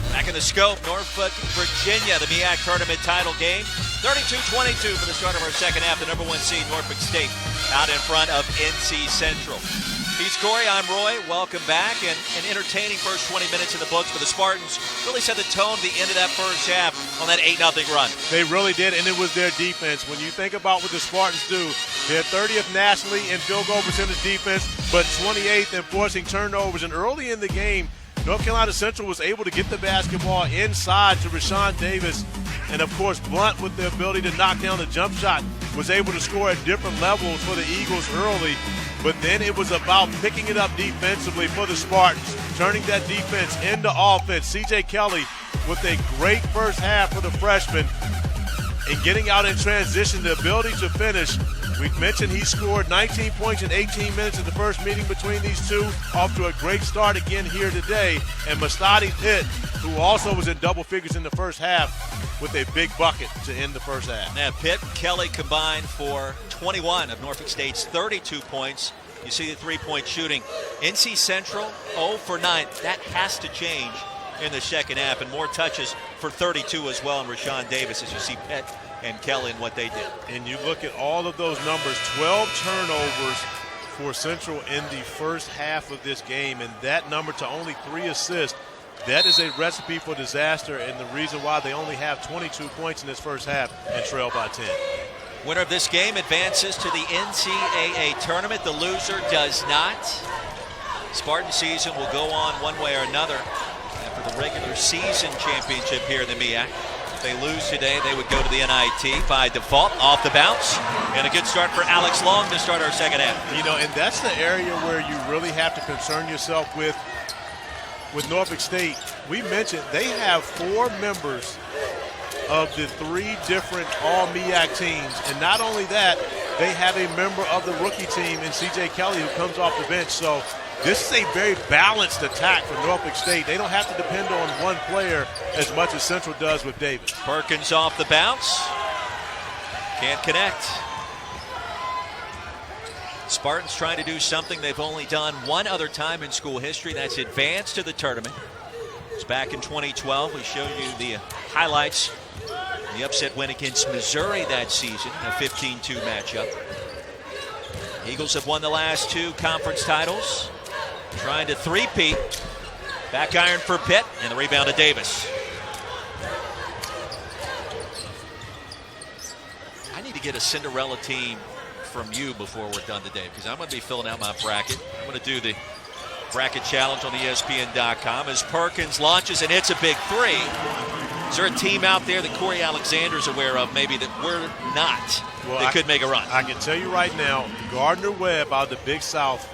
Back in the scope, Norfolk, Virginia, the MEAC tournament title game. 32-22 for the start of our second half. The number 1 seed, Norfolk State, out in front of NC Central. He's Corey, I'm Roy. Welcome back. And an entertaining first 20 minutes in the books for the Spartans. Really set the tone at the end of that first half on that 8-0 run. They really did, and it was their defense. When you think about what the Spartans do, they're 30th nationally in field goal percentage defense, but 28th in forcing turnovers. And early in the game, North Carolina Central was able to get the basketball inside to Rashawn Davis. And, of course, Blunt, with the ability to knock down the jump shot, was able to score at different levels for the Eagles early. But then it was about picking it up defensively for the Spartans, turning that defense into offense. C.J. Kelly with a great first half for the freshman and getting out in transition, the ability to finish. We've mentioned he scored 19 points in 18 minutes in the first meeting between these two. Off to a great start again here today. And Mustadi Pitt, who also was in double figures in the first half, with a big bucket to end the first half. Now, Pitt and Kelly combined for 21 of Norfolk State's 32 points. You see the three-point shooting. NC Central 0 for 9. That has to change in the second half, and more touches for 32 as well. And Rashawn Davis, as you see Pitt and Kelly and what they did. And you look at all of those numbers, 12 turnovers for Central in the first half of this game, and that number to only 3 assists, that is a recipe for disaster, and the reason why they only have 22 points in this first half and trail by 10. Winner of this game advances to the NCAA tournament. The loser does not. Spartan season will go on one way or another after the regular season championship here in the MEAC. If they lose today, they would go to the NIT by default, off the bounce. And a good start for Alex Long to start our second half. You know, and that's the area where you really have to concern yourself with Norfolk State. We mentioned they have 4 members of the 3 different all-MEAC teams. And not only that, they have a member of the rookie team in C.J. Kelly who comes off the bench. So this is a very balanced attack for Norfolk State. They don't have to depend on one player as much as Central does with Davis. Perkins off the bounce. Can't connect. Spartans trying to do something they've only done one other time in school history. That's advance to the tournament. It's back in 2012. We showed you the highlights. The upset win against Missouri that season in a 15-2 matchup. Eagles have won the last 2 conference titles. Trying to three-peat. Back iron for Pitt, and the rebound to Davis. I need to get a Cinderella team from you before we're done today, because I'm going to be filling out my bracket. I'm going to do the bracket challenge on ESPN.com as Perkins launches and hits a big 3. Is there a team out there that Corey Alexander's aware of, maybe, that we're not, that could make a run? I can tell you right now, Gardner-Webb out of the Big South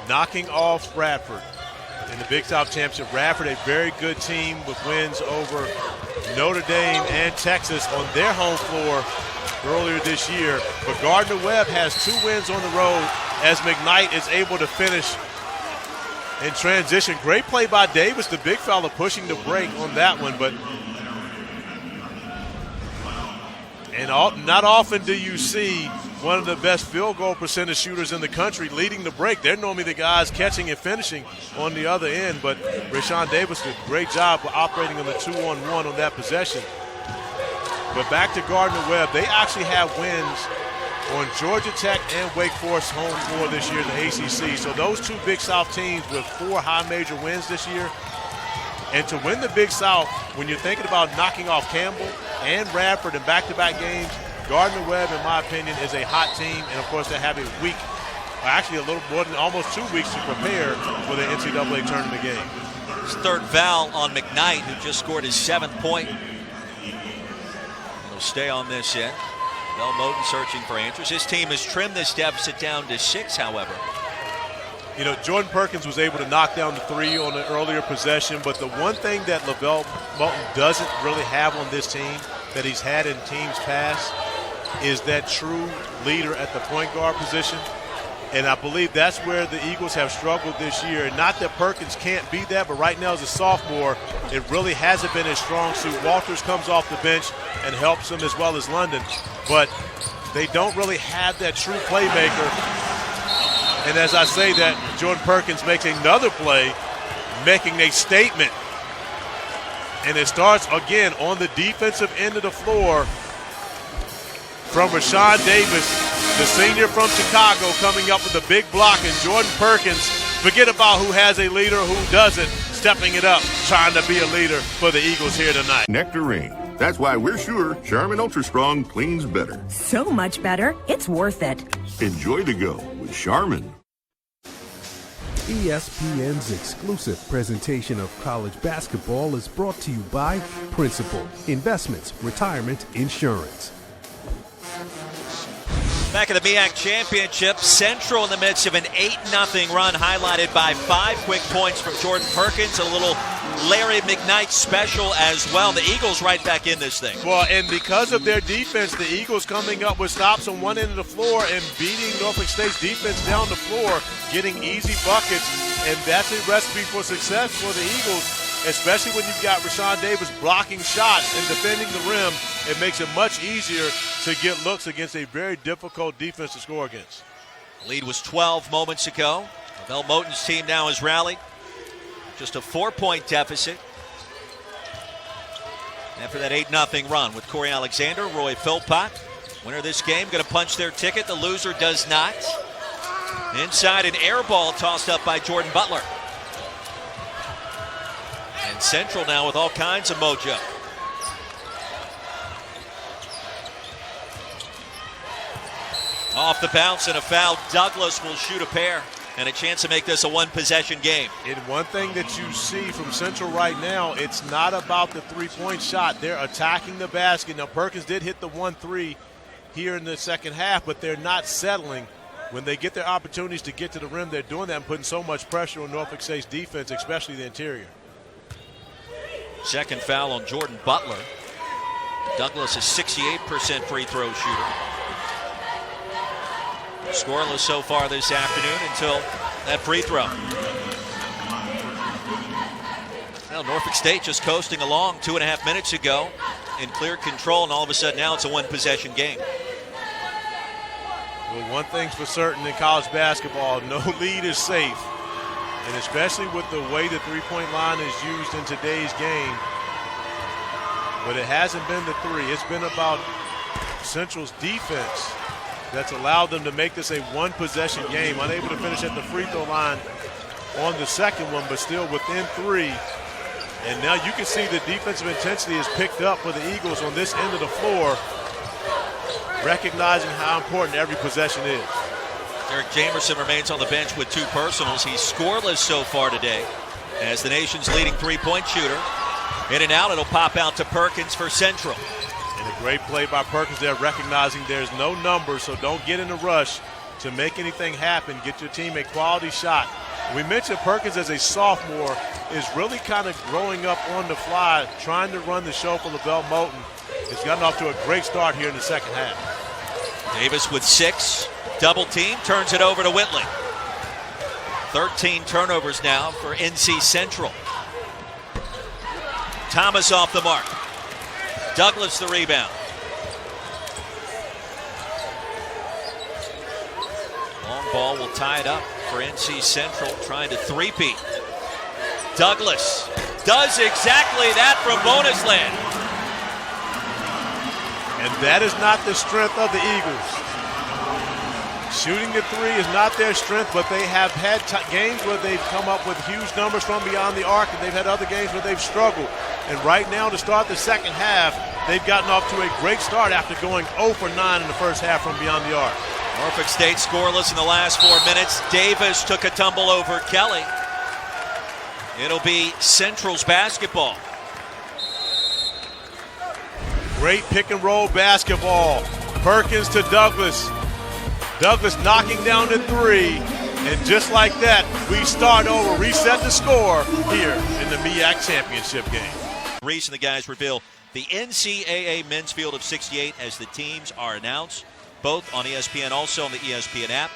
knocking off Radford in the Big South Championship. Radford, a very good team with wins over Notre Dame and Texas on their home floor earlier this year. But Gardner-Webb has 2 wins on the road as McKnight is able to finish in transition. Great play by Davis, the big fella, pushing the break on that one. But And not often do you see one of the best field goal percentage shooters in the country leading the break. They're normally the guys catching and finishing on the other end, but Rashawn Davis did a great job of operating on the 2-on-1 on that possession. But back to Gardner-Webb, they actually have wins on Georgia Tech and Wake Forest home floor this year in the ACC. So those two Big South teams with 4 high major wins this year. And to win the Big South, when you're thinking about knocking off Campbell and Radford in back-to-back games, Gardner-Webb, in my opinion, is a hot team. And, of course, they have a week, or actually a little more than almost 2 weeks to prepare for the NCAA tournament game. His third foul on McKnight, who just scored his 7th point. He'll stay on this end. Bell Moten searching for answers. His team has trimmed this deficit down to 6, however. You know, Jordan Perkins was able to knock down the 3 on the earlier possession, but the one thing that Lavelle Moten doesn't really have on this team that he's had in teams past is that true leader at the point guard position. And I believe that's where the Eagles have struggled this year. Not that Perkins can't be that, but right now as a sophomore, it really hasn't been his strong suit. Walters comes off the bench and helps him as well as London, but they don't really have that true playmaker. And as I say that, Jordan Perkins makes another play, making a statement. And it starts again on the defensive end of the floor from Rashawn Davis, the senior from Chicago, coming up with a big block. And Jordan Perkins, forget about who has a leader, who doesn't, stepping it up, trying to be a leader for the Eagles here tonight. Nectarine. That's why we're sure Charmin Ultra Strong cleans better. So much better, it's worth it. Enjoy the go with Charmin. ESPN's exclusive presentation of college basketball is brought to you by Principal, Investments, Retirement, Insurance. Back at the MEAC Championship, Central in the midst of an 8-0 run, highlighted by 5 quick points from Jordan Perkins, a little Larry McKnight special as well. The Eagles right back in this thing. Well, and because of their defense, the Eagles coming up with stops on one end of the floor and beating Norfolk State's defense down the floor, getting easy buckets, and that's a recipe for success for the Eagles, especially when you've got Rashawn Davis blocking shots and defending the rim. It makes it much easier to get looks against a very difficult defense to score against. The lead was 12 moments ago. Lavelle Moten's team now has rallied. Just a 4-point deficit after that 8-0 run with Corey Alexander, Roy Philpott. Winner of this game going to punch their ticket. The loser does not. Inside, an air ball tossed up by Jordan Butler. And Central now with all kinds of mojo. Off the bounce and a foul. Douglas will shoot a pair and a chance to make this a 1-possession game. And one thing that you see from Central right now, it's not about the 3-point shot. They're attacking the basket. Now, Perkins did hit the 1-3 here in the second half, but they're not settling. When they get their opportunities to get to the rim, they're doing that and putting so much pressure on Norfolk State's defense, especially the interior. Second foul on Jordan Butler. Douglas is 68% free throw shooter. Scoreless so far this afternoon until that free throw. Well, Norfolk State just coasting along 2.5 minutes ago in clear control, and all of a sudden now it's a 1-possession game. Well, one thing's for certain in college basketball, no lead is safe. And especially with the way the 3-point line is used in today's game. But it hasn't been the 3. It's been about Central's defense that's allowed them to make this a 1-possession game. Unable to finish at the free throw line on the second one, but still within 3. And now you can see the defensive intensity is picked up for the Eagles on this end of the floor, recognizing how important every possession is. Eric Jamerson remains on the bench with 2 personals. He's scoreless so far today as the nation's leading 3-point shooter. In and out, it'll pop out to Perkins for Central. And a great play by Perkins there, recognizing there's no number, so don't get in a rush to make anything happen. Get your team a quality shot. We mentioned Perkins as a sophomore is really kind of growing up on the fly, trying to run the show for Lavelle Moten. He's gotten off to a great start here in the second half. Davis with 6. Double team, turns it over to Whitley. 13 turnovers now for NC Central. Thomas off the mark. Douglas the rebound. Long ball will tie it up for NC Central, trying to three-peat. Douglas does exactly that from bonus land. And that is not the strength of the Eagles. Shooting the three is not their strength, but they have had games where they've come up with huge numbers from beyond the arc, and they've had other games where they've struggled. And right now, to start the second half, they've gotten off to a great start after going 0 for 9 in the first half from beyond the arc. Norfolk State scoreless in the last 4 minutes. Davis took a tumble over Kelly. It'll be Central's basketball. Great pick and roll basketball. Perkins to Douglas. Douglas knocking down the three. And just like that, we start over, reset the score here in the MEAC championship game. Reese and the guys reveal the NCAA men's field of 68 as the teams are announced, both on ESPN, also on the ESPN app.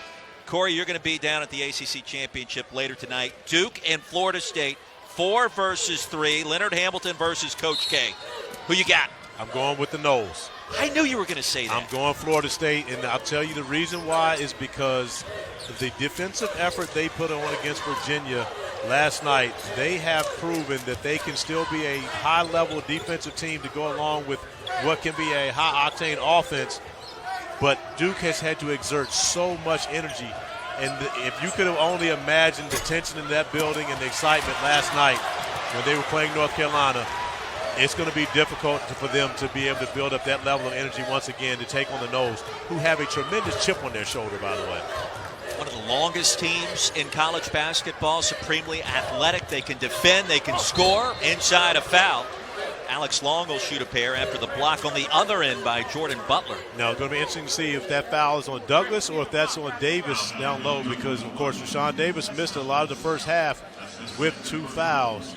Corey, you're going to be down at the ACC championship later tonight. Duke and Florida State, 4 versus 3. Leonard Hamilton versus Coach K. Who you got? I'm going with the Noles. I knew you were going to say that. I'm going Florida State, and I'll tell you the reason why is because the defensive effort they put on against Virginia last night, they have proven that they can still be a high-level defensive team to go along with what can be a high-octane offense. But Duke has had to exert so much energy. And if you could have only imagined the tension in that building and the excitement last night when they were playing North Carolina, it's going to be difficult for them to be able to build up that level of energy once again to take on the Noles, who have a tremendous chip on their shoulder, by the way. One of the longest teams in college basketball, supremely athletic. They can defend, they can score inside a foul. Alex Long will shoot a pair after the block on the other end by Jordan Butler. Now, it's going to be interesting to see if that foul is on Douglas or if that's on Davis down low because, of course, Rashawn Davis missed a lot of the first half with 2 fouls.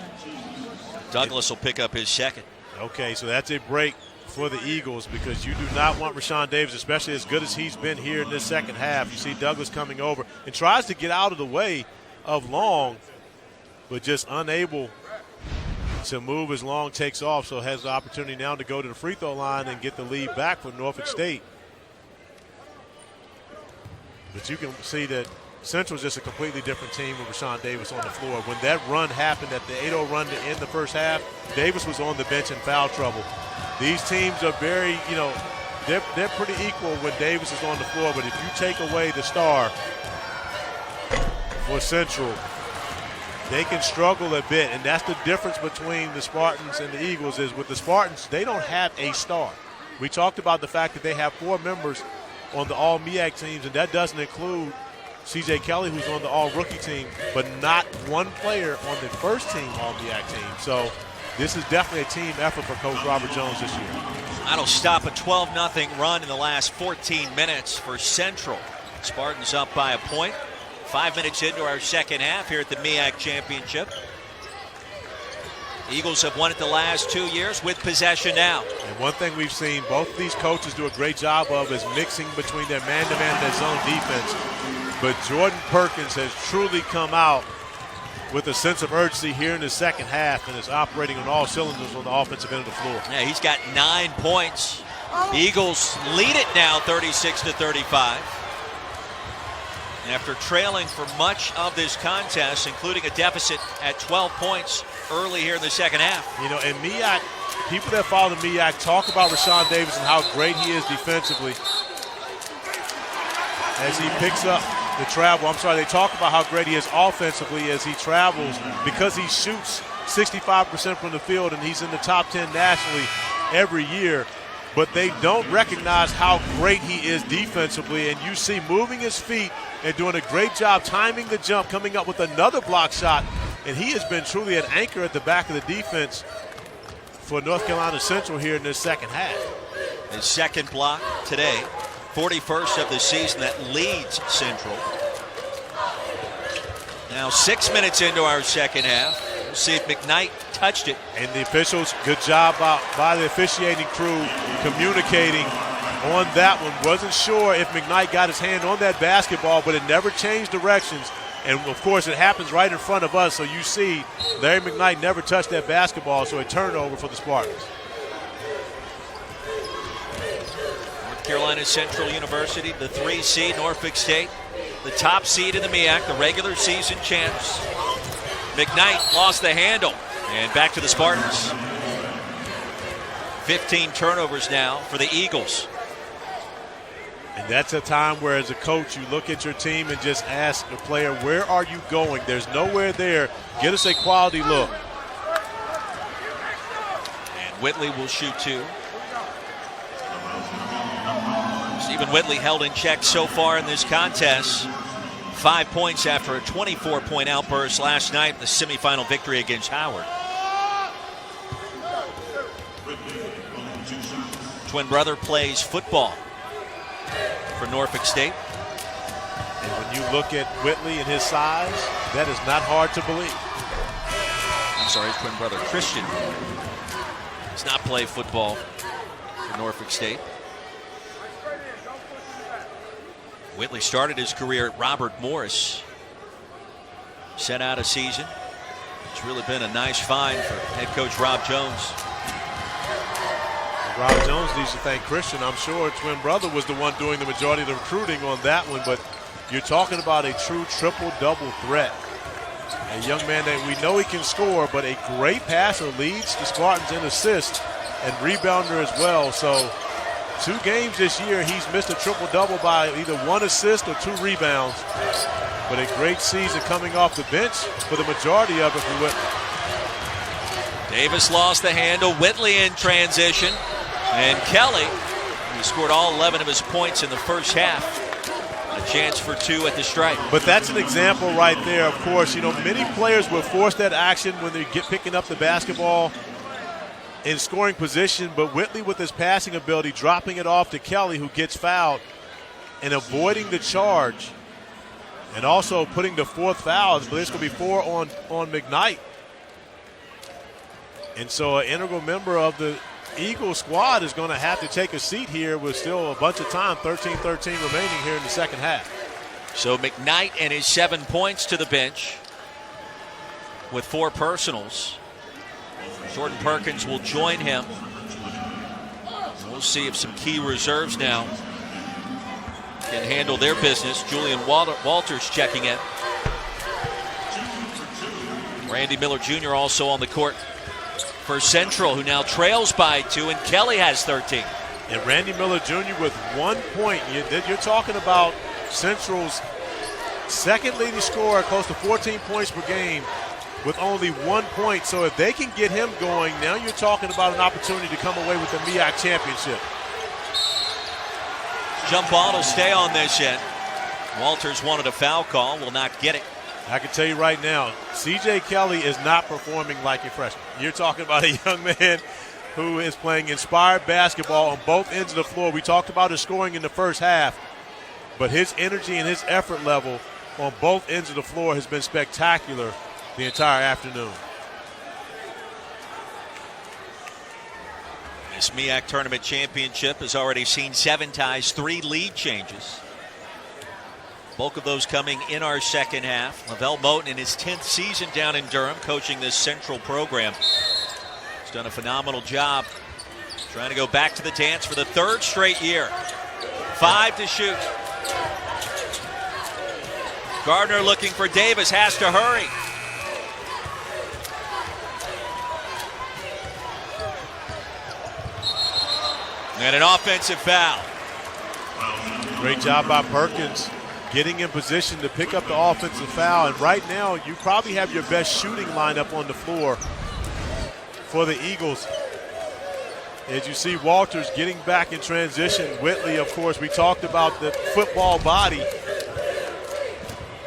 Douglas will pick up his second. Okay, so that's a break for the Eagles because you do not want Rashawn Davis, especially as good as he's been here in this second half. You see Douglas coming over and tries to get out of the way of Long, but just unable to move as Long takes off, so has the opportunity now to go to the free throw line and get the lead back for Norfolk State. But you can see that Central's just a completely different team with Rashawn Davis on the floor. When that run happened at the 8-0 run to end the first half, Davis was on the bench in foul trouble. These teams are very, they're pretty equal when Davis is on the floor, but if you take away the star for Central, they can struggle a bit, and that's the difference between the Spartans and the Eagles is with the Spartans, they don't have a star. We talked about the fact that they have 4 members on the all-MEAC teams, and that doesn't include C.J. Kelly, who's on the all-rookie team, but not one player on the first-team all-MEAC team. So this is definitely a team effort for Coach Robert Jones this year. That'll stop a 12-0 run in the last 14 minutes for Central. Spartans up by a point. 5 minutes into our second half here at the MEAC Championship. Eagles have won it the last 2 years with possession now. And one thing we've seen both of these coaches do a great job of is mixing between their man-to-man and their zone defense. But Jordan Perkins has truly come out with a sense of urgency here in the second half and is operating on all cylinders on the offensive end of the floor. Yeah, he's got 9 points. Eagles lead it now 36-35. After trailing for much of this contest, including a deficit at 12 points early here in the second half. And MEAC, people that follow the MEAC talk about Rashawn Davis and how great he is defensively as he picks up the travel. They talk about how great he is offensively as he travels because he shoots 65% from the field and he's in the top 10 nationally every year. But they don't recognize how great he is defensively, and you see moving his feet and doing a great job timing the jump, coming up with another block shot, and he has been truly an anchor at the back of the defense for North Carolina Central here in this second half. His second block today, 41st of the season, that leads Central. Now 6 minutes into our second half. We'll see if McKnight touched it. And the officials, good job by the officiating crew communicating on that one. Wasn't sure if McKnight got his hand on that basketball, but it never changed directions. And, of course, it happens right in front of us. So you see Larry McKnight never touched that basketball, so a turnover for the Spartans. North Carolina Central University, the 3 seed, Norfolk State, the top seed in the MEAC, the regular season champs. McKnight lost the handle, and back to the Spartans. 15 turnovers now for the Eagles. And that's a time where, as a coach, you look at your team and just ask the player, where are you going? There's nowhere there. Get us a quality look. And Whitley will shoot 2. Stephen Whitley held in check so far in this contest. 5 points after a 24-point outburst last night in the semifinal victory against Howard. Twin brother plays football for Norfolk State. And when you look at Whitley and his size, that is not hard to believe. I'm sorry, his twin brother Christian does not play football for Norfolk State. Whitley started his career at Robert Morris. Set out a season. It's really been a nice find for head coach Rob Jones. Rob Jones needs to thank Christian. I'm sure twin brother was the one doing the majority of the recruiting on that one, but you're talking about a true triple-double threat. A young man that we know he can score, but a great passer, leads the Spartans in assists and rebounder as well. So 2 games this year, he's missed a triple-double by either 1 assist or 2 rebounds. But a great season coming off the bench for the majority of it for Whitley. Davis lost the handle. Whitley in transition. And Kelly, who scored all 11 of his points in the first half, a chance for 2 at the stripe. But that's an example right there. Of course, you know, many players will force that action when they get picking up the basketball in scoring position, but Whitley with his passing ability, dropping it off to Kelly, who gets fouled, and avoiding the charge, and also putting the 4th foul. But there's going to be 4 on McKnight. And so an integral member of the Eagle squad is going to have to take a seat here with still a bunch of time, 13-13 remaining here in the second half. So McKnight and his 7 points to the bench with 4 personals. Jordan Perkins will join him. We'll see if some key reserves now can handle their business. Julian Walters checking in. Randy Miller Jr. also on the court for Central, who now trails by 2, and Kelly has 13. And Randy Miller Jr. with 1 point. You're talking about Central's second leading scorer, close to 14 points per game, with only 1 point. So if they can get him going, now you're talking about an opportunity to come away with the MEAC championship. Jump ball will stay on this end. Walters wanted a foul call, will not get it. I can tell you right now, C.J. Kelly is not performing like a freshman. You're talking about a young man who is playing inspired basketball on both ends of the floor. We talked about his scoring in the first half, but his energy and his effort level on both ends of the floor has been spectacular the entire afternoon. This MEAC Tournament Championship has already seen 7 ties, 3 lead changes. Bulk of those coming in our second half. Lavelle Moten in his 10th season down in Durham coaching this Central program. He's done a phenomenal job trying to go back to the dance for the 3rd straight year. 5 to shoot. Gardner looking for Davis, has to hurry. And an offensive foul. Great job by Perkins, getting in position to pick up the offensive foul. And right now, you probably have your best shooting lineup on the floor for the Eagles. As you see Walters getting back in transition. Whitley, of course, we talked about the football body.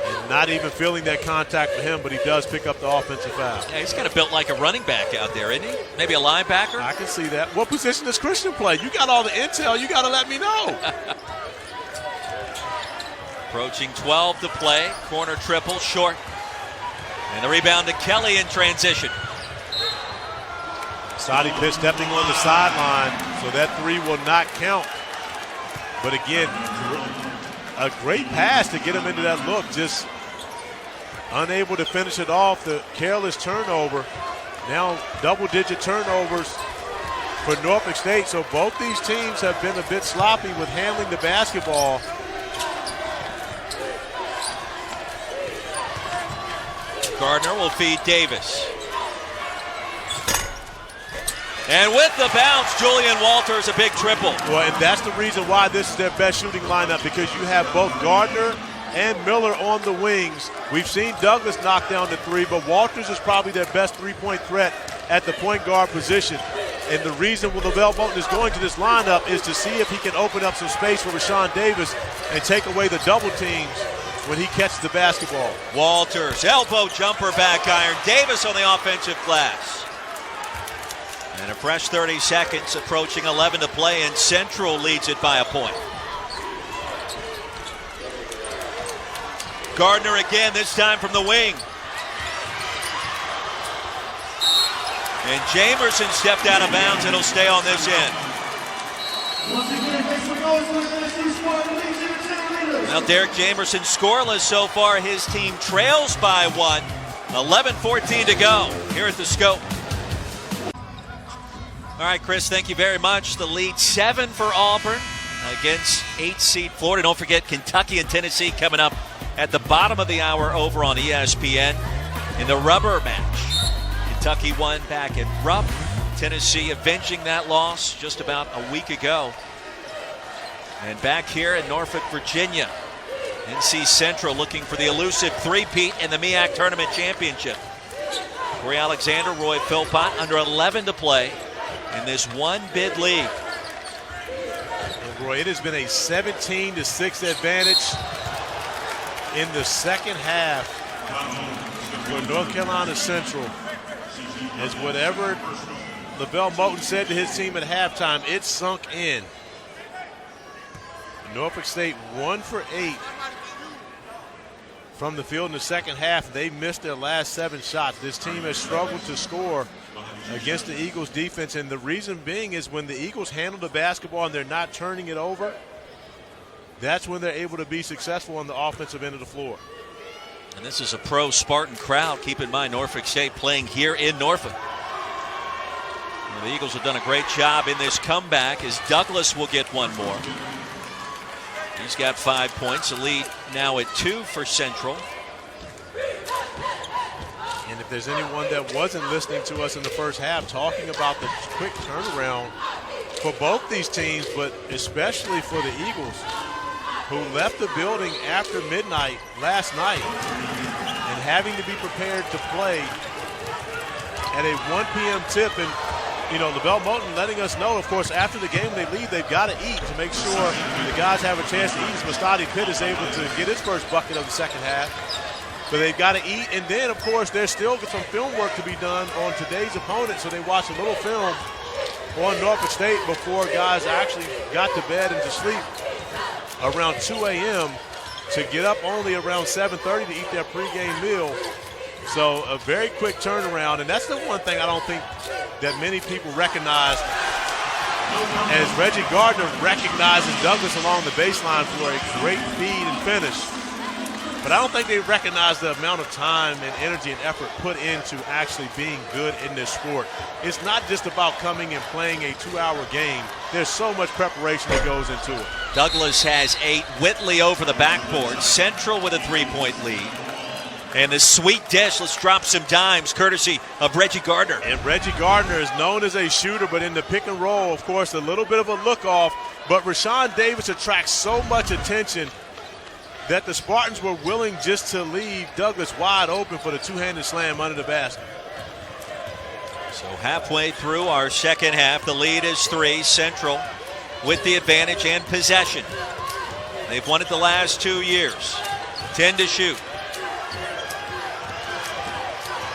And not even feeling that contact for him, but he does pick up the offensive foul. Yeah, he's kind of built like a running back out there, isn't he? Maybe a linebacker? I can see that. What position does Christian play? You got all the intel. You got to let me know. Approaching 12 to play. Corner triple, short. And the rebound to Kelly in transition. Sadi Pitt stepping on the sideline, so that 3 will not count. But again, a great pass to get him into that look. Just unable to finish it off. The careless turnover. Now double-digit turnovers for Norfolk State. So both these teams have been a bit sloppy with handling the basketball. Gardner will feed Davis. And with the bounce, Julian Walters, a big triple. Well, and that's the reason why this is their best shooting lineup, because you have both Gardner and Miller on the wings. We've seen Douglas knock down the three, but Walters is probably their best three-point threat at the point guard position. And the reason LaVelle Moulton is going to this lineup is to see if he can open up some space for Rashawn Davis and take away the double teams when he catches the basketball. Walters, elbow jumper, back iron. Davis on the offensive glass. And a fresh 30 seconds, approaching 11 to play, and Central leads it by a point. Gardner again, this time from the wing. And Jamerson stepped out of bounds, and he'll stay on this end. Now Derek Jamerson scoreless so far. His team trails by 1. 11:14 to go here at the Scope. All right, Chris, thank you very much. The lead 7 for Auburn against 8-seed Florida. Don't forget Kentucky and Tennessee coming up at the bottom of the hour over on ESPN in the rubber match. Kentucky won back at Rupp. Tennessee avenging that loss just about a week ago. And back here in Norfolk, Virginia, NC Central looking for the elusive three-peat in the MEAC Tournament Championship. Corey Alexander, Roy Philpott under 11 to play in this one-bid league. And Roy, it has been a 17-6 advantage in the second half for North Carolina Central, as whatever LaVelle Moulton said to his team at halftime, it sunk in. Norfolk State 1 for 8 from the field in the second half. They missed their last 7 shots. This team has struggled to score against the Eagles defense, and the reason being is when the Eagles handle the basketball and they're not turning it over, that's when they're able to be successful on the offensive end of the floor. And this is a pro Spartan crowd. Keep in mind, Norfolk State playing here in Norfolk. Well, the Eagles have done a great job in this comeback, as Douglas will get one more. He's got 5 points. The lead now at 2 for Central. And if there's anyone that wasn't listening to us in the first half talking about the quick turnaround for both these teams, but especially for the Eagles, who left the building after midnight last night and having to be prepared to play at a 1 p.m. tip. And, you know, LaVelle Moulton letting us know, of course, after the game when they leave, they've got to eat to make sure the guys have a chance to eat, as Mustadi Pitt is able to get his first bucket of the second half. So they've got to eat, and then, of course, there's still some film work to be done on today's opponent, so they watch a little film on Norfolk State before guys actually got to bed and to sleep around 2 a.m. to get up only around 7:30 to eat their pregame meal. So a very quick turnaround, and that's the one thing I don't think that many people recognize, as Reggie Gardner recognizes Douglas along the baseline for a great feed and finish. But I don't think they recognize the amount of time and energy and effort put into actually being good in this sport. It's not just about coming and playing a 2-hour game. There's so much preparation that goes into it. Douglas has 8. Whitley over the backboard. Central with a 3-point lead. And the sweet dish, let's drop some dimes, courtesy of Reggie Gardner. And Reggie Gardner is known as a shooter, but in the pick and roll, of course, a little bit of a look off. But Rashawn Davis attracts so much attention that the Spartans were willing just to leave Douglas wide open for the two-handed slam under the basket. So halfway through our second half, the lead is 3. Central with the advantage and possession. They've won it the last 2 years. 10 to shoot.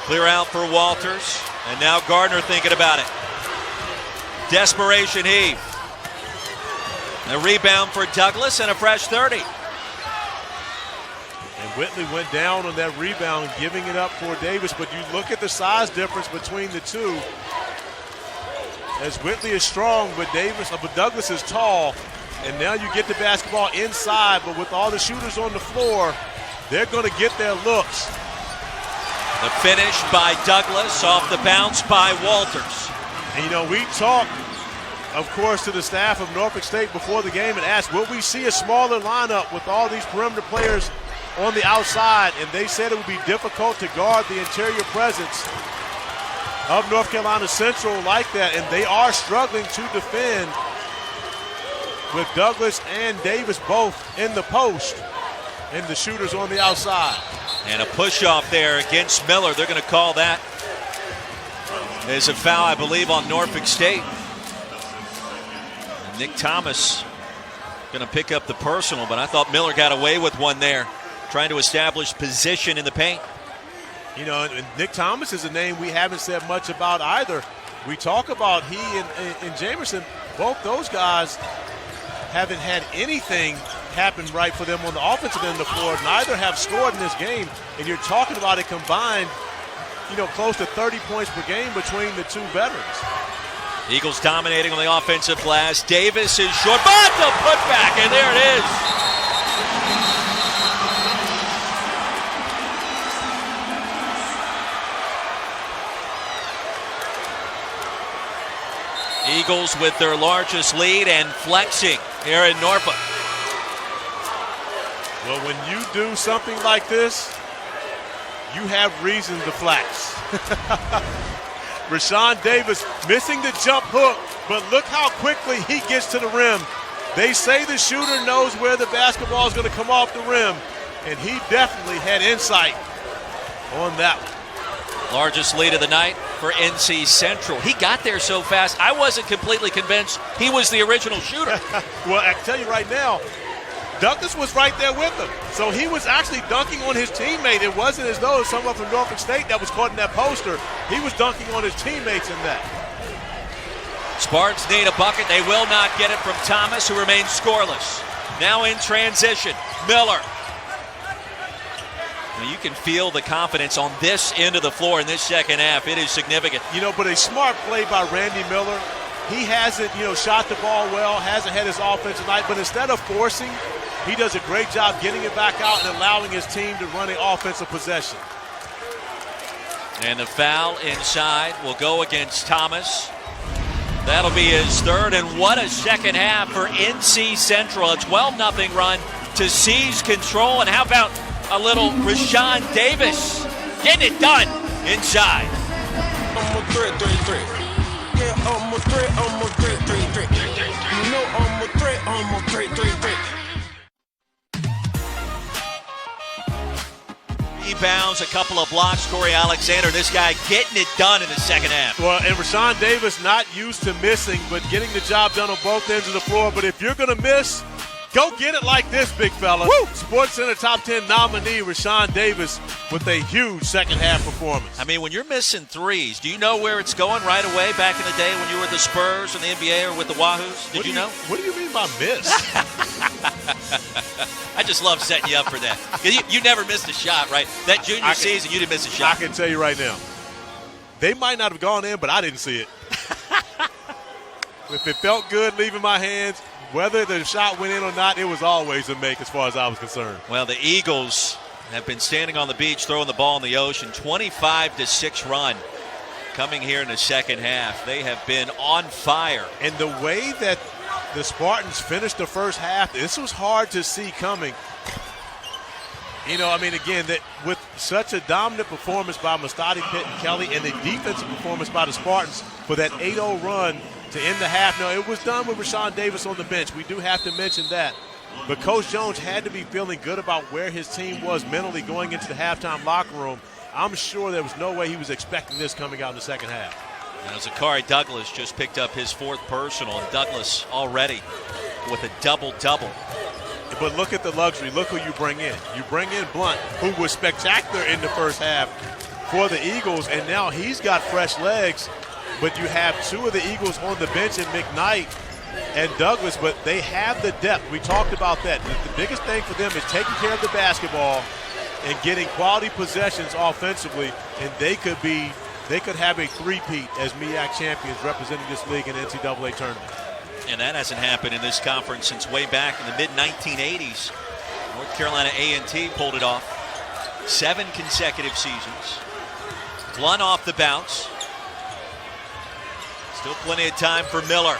Clear out for Walters, and now Gardner thinking about it. Desperation heave. A rebound for Douglas and a fresh 30. And Whitley went down on that rebound, giving it up for Davis. But you look at the size difference between the two. As Whitley is strong, but Douglas is tall. And now you get the basketball inside, but with all the shooters on the floor, they're going to get their looks. The finish by Douglas, off the bounce by Walters. And, you know, we talked, of course, to the staff of Norfolk State before the game and asked, will we see a smaller lineup with all these perimeter players on the outside, and they said it would be difficult to guard the interior presence of North Carolina Central like that, and they are struggling to defend with Douglas and Davis both in the post and the shooters on the outside. And a push-off there against Miller. They're going to call that as a foul, I believe, on Norfolk State. And Nick Thomas going to pick up the personal, but I thought Miller got away with one there, trying to establish position in the paint. You know, and Nick Thomas is a name we haven't said much about either. We talk about he and Jamerson, both those guys haven't had anything happen right for them on the offensive end of the floor. Neither have scored in this game, and you're talking about a combined, close to 30 points per game between the two veterans. Eagles dominating on the offensive glass. Davis is short, but the putback, and there it is. Eagles with their largest lead and flexing here in Norfolk. Well, when you do something like this, you have reason to flex. Rashawn Davis missing the jump hook, but look how quickly he gets to the rim. They say the shooter knows where the basketball is going to come off the rim, and he definitely had insight on that one. Largest lead of the night for NC Central. He got there so fast, I wasn't completely convinced he was the original shooter. Well, I can tell you right now, Douglas was right there with him. So he was actually dunking on his teammate. It wasn't as though someone from Norfolk State that was caught in that poster. He was dunking on his teammates in that. Spartans need a bucket. They will not get it from Thomas, who remains scoreless. Now in transition, Miller. You can feel the confidence on this end of the floor in this second half. It is significant. But a smart play by Randy Miller. He hasn't, shot the ball well, hasn't had his offensive night, but instead of forcing, he does a great job getting it back out and allowing his team to run an offensive possession. And the foul inside will go against Thomas. That'll be his third, and what a second half for NC Central. A 12-0 run to seize control, and how about a little Rashawn Davis getting it done inside. Almost three. Yeah, almost three. Almost three. Rebounds, a couple of blocks. Corey Alexander, this guy getting it done in the second half. Well, and Rashawn Davis not used to missing, but getting the job done on both ends of the floor. But if you're going to miss, go get it like this, big fella. Woo! SportsCenter Top 10 nominee Rashawn Davis with a huge second half performance. I mean, when you're missing threes, do you know where it's going right away back in the day when you were with the Spurs in the NBA or with the Wahoos? Did you know? What do you mean by miss? I just love setting you up for that. You never missed a shot, right? That junior season, you didn't miss a shot. I can tell you right now, they might not have gone in, but I didn't see it. If it felt good leaving my hands, whether the shot went in or not, it was always a make as far as I was concerned. Well, the Eagles have been standing on the beach throwing the ball in the ocean. 25-6 run coming here in the second half. They have been on fire. And the way that the Spartans finished the first half, this was hard to see coming. Again, that with such a dominant performance by Mustadi, Pitt, and Kelly, and the defensive performance by the Spartans for that 8-0 run to end the half. Now, it was done with Rashawn Davis on the bench. We do have to mention that. But Coach Jones had to be feeling good about where his team was mentally going into the halftime locker room. I'm sure there was no way he was expecting this coming out in the second half. Now, Zachary Douglas just picked up his fourth personal, and Douglas already with a double-double. But look at the luxury. Look who you bring in. You bring in Blunt, who was spectacular in the first half for the Eagles, and now he's got fresh legs. But you have two of the Eagles on the bench in McKnight and Douglas, but they have the depth. We talked about that. The biggest thing for them is taking care of the basketball and getting quality possessions offensively, and they could have a three-peat as MEAC champions representing this league in the NCAA tournament. And that hasn't happened in this conference since way back in the mid-1980s. North Carolina A&T pulled it off. 7 consecutive seasons. Blunt off the bounce. Still plenty of time for Miller.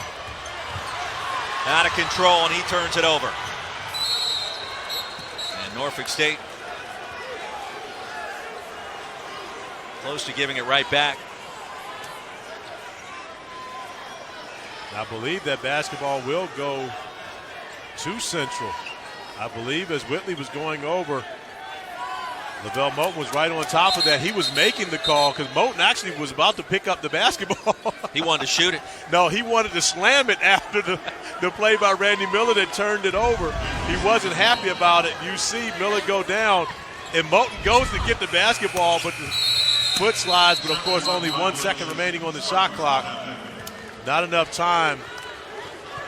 Out of control, and he turns it over. And Norfolk State Close to giving it right back. I believe that basketball will go to Central. I believe as Whitley was going over, Lavelle Moten was right on top of that. He was making the call because Moten actually was about to pick up the basketball. He wanted to shoot it. No, he wanted to slam it after the play by Randy Miller that turned it over. He wasn't happy about it. You see Miller go down, and Moten goes to get the basketball, but the foot slides, but of course only 1 second remaining on the shot clock. Not enough time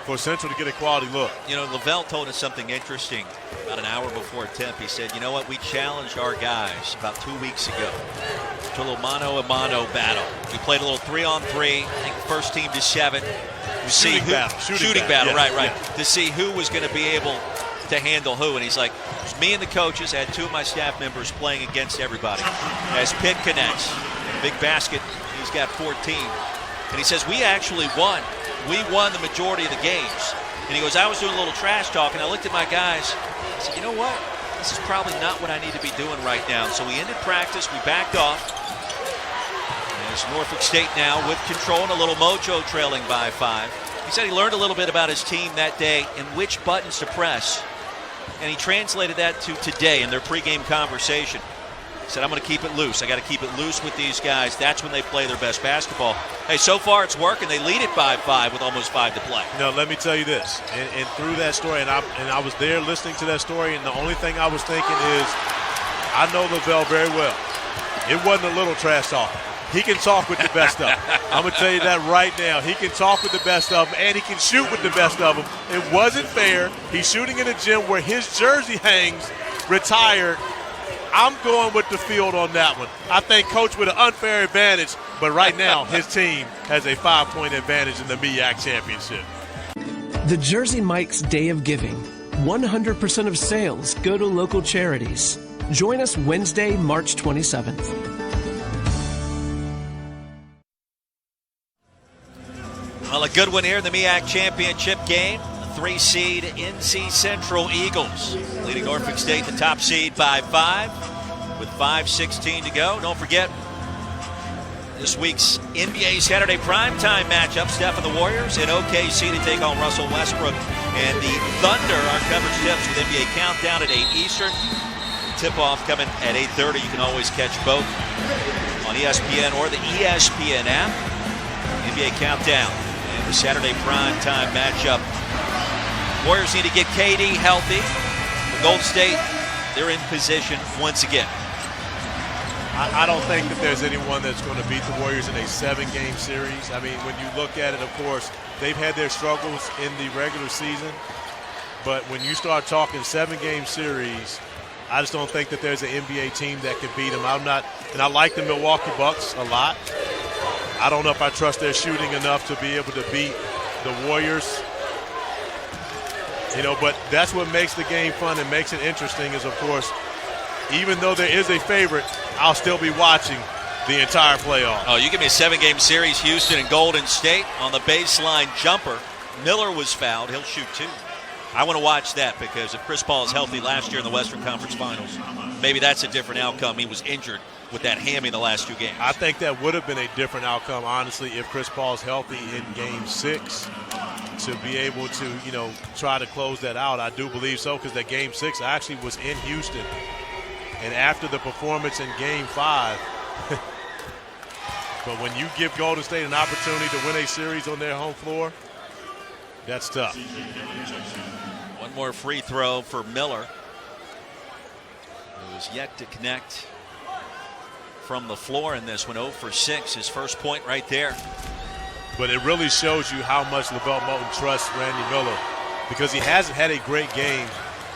for Central to get a quality look. You know, Lavelle told us something interesting about an hour before tip. He said, you know what, we challenged our guys about 2 weeks ago to a little mano-a-mano battle. We played a little 3-on-3, I think first team to 7. Shooting battle, right. Yeah. To see who was going to be able to handle who. And he's like, it was me and the coaches. I had 2 of my staff members playing against everybody. As Pitt connects, big basket, he's got 14. And he says, we actually won. We won the majority of the games. And he goes, I was doing a little trash talk, and I looked at my guys. I said, you know what? This is probably not what I need to be doing right now. So we ended practice. We backed off. And it's Norfolk State now with control and a little mojo trailing by 5. He said he learned a little bit about his team that day and which buttons to press. And he translated that to today in their pregame conversation. He said, I'm going to keep it loose. I got to keep it loose with these guys. That's when they play their best basketball. Hey, so far it's working. They lead it by 5 with almost 5 to play. No, let me tell you this. And through that story, and I was there listening to that story, and the only thing I was thinking is, I know Lavelle very well. It wasn't a little trash talk. He can talk with the best of them. I'm going to tell you that right now. He can talk with the best of them, and he can shoot with the best of them. It wasn't fair. He's shooting in a gym where his jersey hangs, retired. I'm going with the field on that one. I think Coach with an unfair advantage, but right now his team has a 5-point advantage in the MEAC championship. The Jersey Mike's Day of Giving. 100% of sales go to local charities. Join us Wednesday, March 27th. Well, a good one here in the MEAC championship game. 3-seed NC Central Eagles leading Norfolk State, the top seed, by 5 with 5:16 to go. Don't forget this week's NBA Saturday primetime matchup, Steph and the Warriors in OKC to take on Russell Westbrook and the Thunder. Our coverage tips with NBA Countdown at 8 Eastern. Tip-off coming at 8:30. You can always catch both on ESPN or the ESPN app. NBA Countdown and the Saturday primetime matchup. Warriors need to get KD healthy. For Golden State, they're in position once again. I don't think that there's anyone that's going to beat the Warriors in a 7-game series. I mean, when you look at it, of course, they've had their struggles in the regular season. But when you start talking 7-game series, I just don't think that there's an NBA team that can beat them. And I like the Milwaukee Bucks a lot. I don't know if I trust their shooting enough to be able to beat the Warriors. You know, but that's what makes the game fun and makes it interesting is, of course, even though there is a favorite, I'll still be watching the entire playoff. Oh, you give me a 7-game series, Houston and Golden State on the baseline jumper. Miller was fouled. He'll shoot 2. I want to watch that because if Chris Paul is healthy last year in the Western Conference Finals, maybe that's a different outcome. He was injured with that hammy in the last 2 games. I think that would have been a different outcome, honestly, if Chris Paul's healthy in Game 6 to be able to, you know, try to close that out. I do believe so because that Game 6 actually was in Houston. And after the performance in Game 5, but when you give Golden State an opportunity to win a series on their home floor, that's tough. One more free throw for Miller, who is yet to connect from the floor in this one. 0 for 6, his first point right there. But it really shows you how much Lavelle Moten trusts Randy Miller because he hasn't had a great game.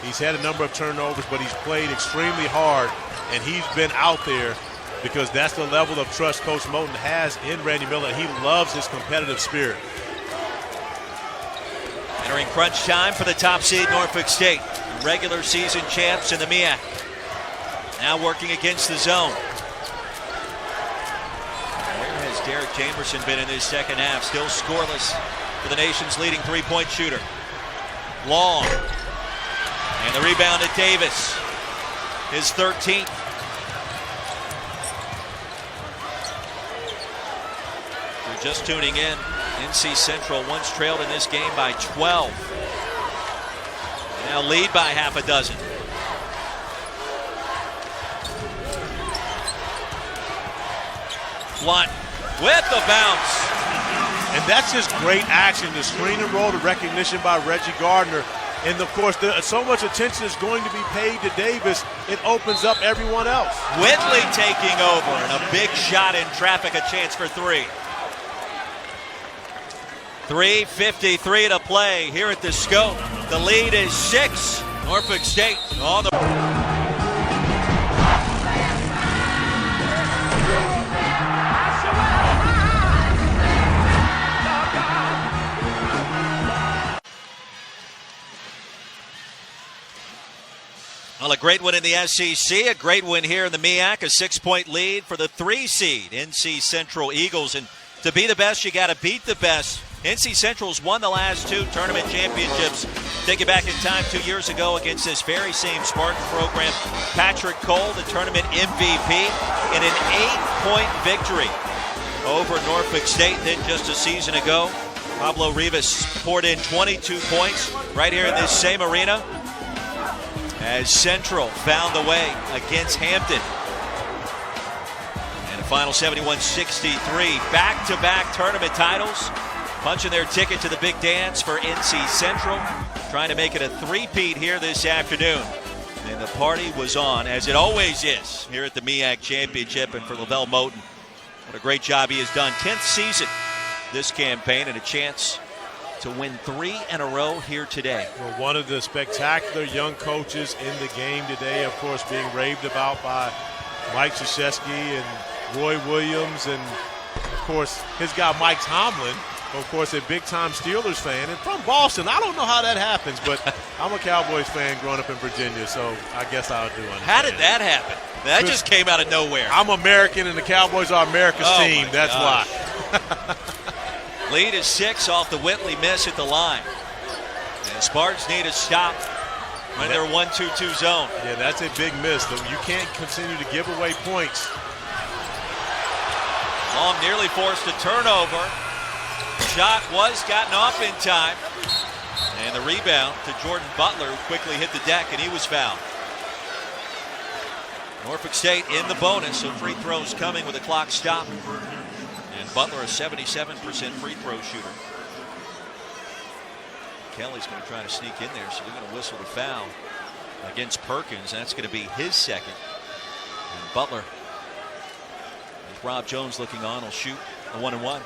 He's had a number of turnovers, but he's played extremely hard, and he's been out there because that's the level of trust Coach Moten has in Randy Miller. He loves his competitive spirit. Entering crunch time for the top seed Norfolk State, regular season champs in the MEAC. Now working against the zone. Where has Derek Jamerson been in this second half? Still scoreless for the nation's leading three-point shooter. Long. And the rebound at Davis. His 13th. If you're just tuning in, NC Central once trailed in this game by 12. Now lead by half a dozen. Blunt with the bounce. And that's just great action, the screen and roll, the recognition by Reggie Gardner. And, of course, so much attention is going to be paid to Davis, it opens up everyone else. Whitley taking over, and a big shot in traffic, a chance for three. 3:53 to play here at the Scope. The lead is 6. Norfolk State. All the Well, a great win in the SEC, a great win here in the MEAC, a 6-point lead for the 3 seed NC Central Eagles. And to be the best, you got to beat the best. NC Central's won the last 2 tournament championships. Take it back in time 2 years ago against this very same Spartan program. Patrick Cole, the tournament MVP, in an 8-point victory over Norfolk State. Then just a season ago, Pablo Rivas poured in 22 points right here in this same arena as Central found the way against Hampton. And a final 71-63, back-to-back tournament titles, punching their ticket to the big dance for NC Central, trying to make it a three-peat here this afternoon. And the party was on, as it always is, here at the MEAC Championship. And for Lavelle Moten, what a great job he has done. 10th season this campaign, and a chance to win 3 in a row here today. Well, one of the spectacular young coaches in the game today, of course, being raved about by Mike Krzyzewski and Roy Williams, and, of course, his guy Mike Tomlin, of course, a big-time Steelers fan, and from Boston. I don't know how that happens, but I'm a Cowboys fan growing up in Virginia, so I guess I do understand. How did that happen? That just came out of nowhere. I'm American, and the Cowboys are America's team. That's why. Lead is 6 off the Whitley miss at the line. And Spartans need a stop in their 1-2-2 zone. Yeah, that's a big miss. You can't continue to give away points. Long nearly forced a turnover. Shot was gotten off in time. And the rebound to Jordan Butler, who quickly hit the deck, and he was fouled. Norfolk State in the bonus, so free throws coming with the clock stopped. And Butler, a 77% free throw shooter. Kelly's going to try to sneak in there, so they're going to whistle the foul against Perkins. That's going to be his second. And Butler, with Rob Jones looking on, will shoot a 1-and-1.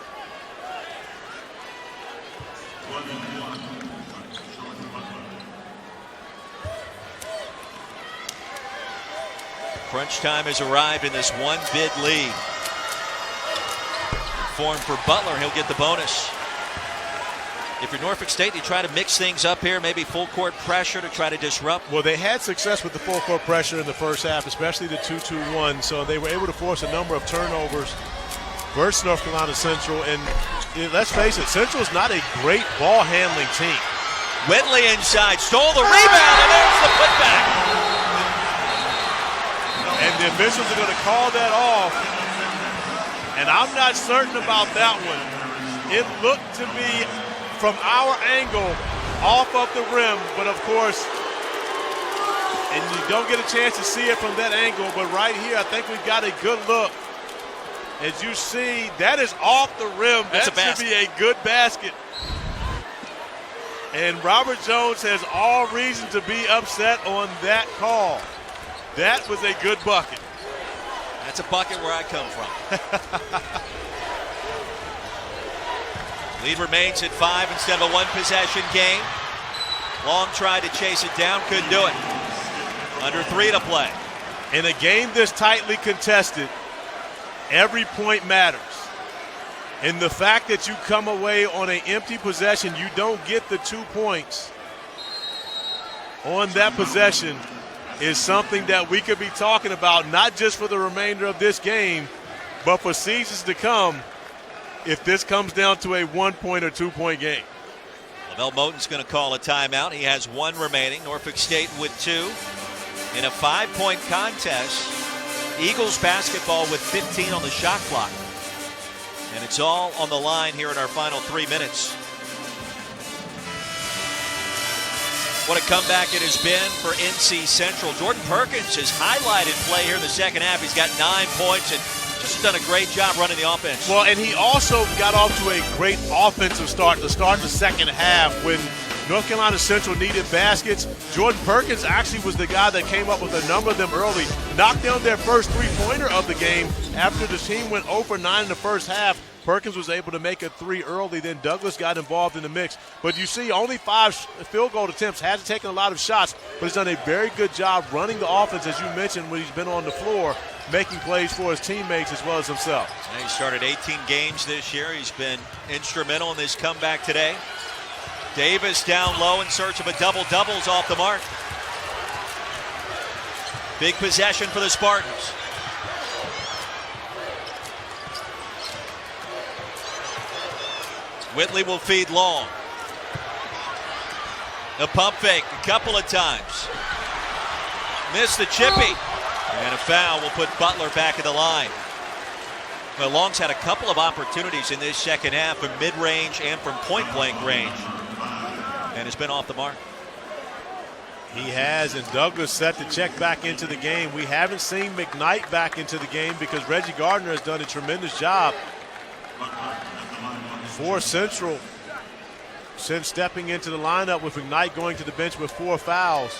Crunch time has arrived in this one-bid lead. Form for Butler, he'll get the bonus. If you're Norfolk State, you try to mix things up here, maybe full court pressure to try to disrupt. Well, they had success with the full court pressure in the first half, especially the 2-2-1, so they were able to force a number of turnovers versus North Carolina Central. And let's face it, Central's not a great ball handling team. Whitley inside, stole the rebound, and there's the putback. And the officials are going to call that off. And I'm not certain about that one. It looked to be, from our angle, off of the rim, but of course, and you don't get a chance to see it from that angle, but right here, I think we've got a good look. As you see, that is off the rim. That should be a good basket. And Robert Jones has all reason to be upset on that call. That was a good bucket. That's a bucket where I come from. Lead remains at 5 instead of a one-possession game. Long tried to chase it down, couldn't do it. Under 3 to play. In a game this tightly contested, every point matters. And the fact that you come away on an empty possession, you don't get the 2 points on that possession, is something that we could be talking about, not just for the remainder of this game, but for seasons to come, if this comes down to a 1-point or 2-point game. Lavelle Moten's going to call a timeout. He has 1 remaining. Norfolk State with 2. In a 5-point contest, Eagles basketball with 15 on the shot clock. And it's all on the line here in our final 3 minutes. What a comeback it has been for NC Central. Jordan Perkins has highlighted play here in the second half. He's got 9 points and just done a great job running the offense. Well, and he also got off to a great offensive start to start the second half when North Carolina Central needed baskets. Jordan Perkins actually was the guy that came up with a number of them early, knocked down their first three-pointer of the game. After the team went 0 for 9 in the first half, Perkins was able to make a 3 early. Then Douglas got involved in the mix. But you see, only 5 field goal attempts. Hasn't taken a lot of shots, but he's done a very good job running the offense, as you mentioned, when he's been on the floor, making plays for his teammates as well as himself. He started 18 games this year. He's been instrumental in this comeback today. Davis down low in search of a double-double is off the mark. Big possession for the Spartans. Whitley will feed long. The pump fake a couple of times. Missed the chippy. And a foul will put Butler back at the line. Well, Long's had a couple of opportunities in this second half from mid-range and from point-blank range. And has been off the mark. He has, and Douglas set to check back into the game. We haven't seen McKnight back into the game because Reggie Gardner has done a tremendous job for Central since stepping into the lineup, with McKnight going to the bench with 4 fouls.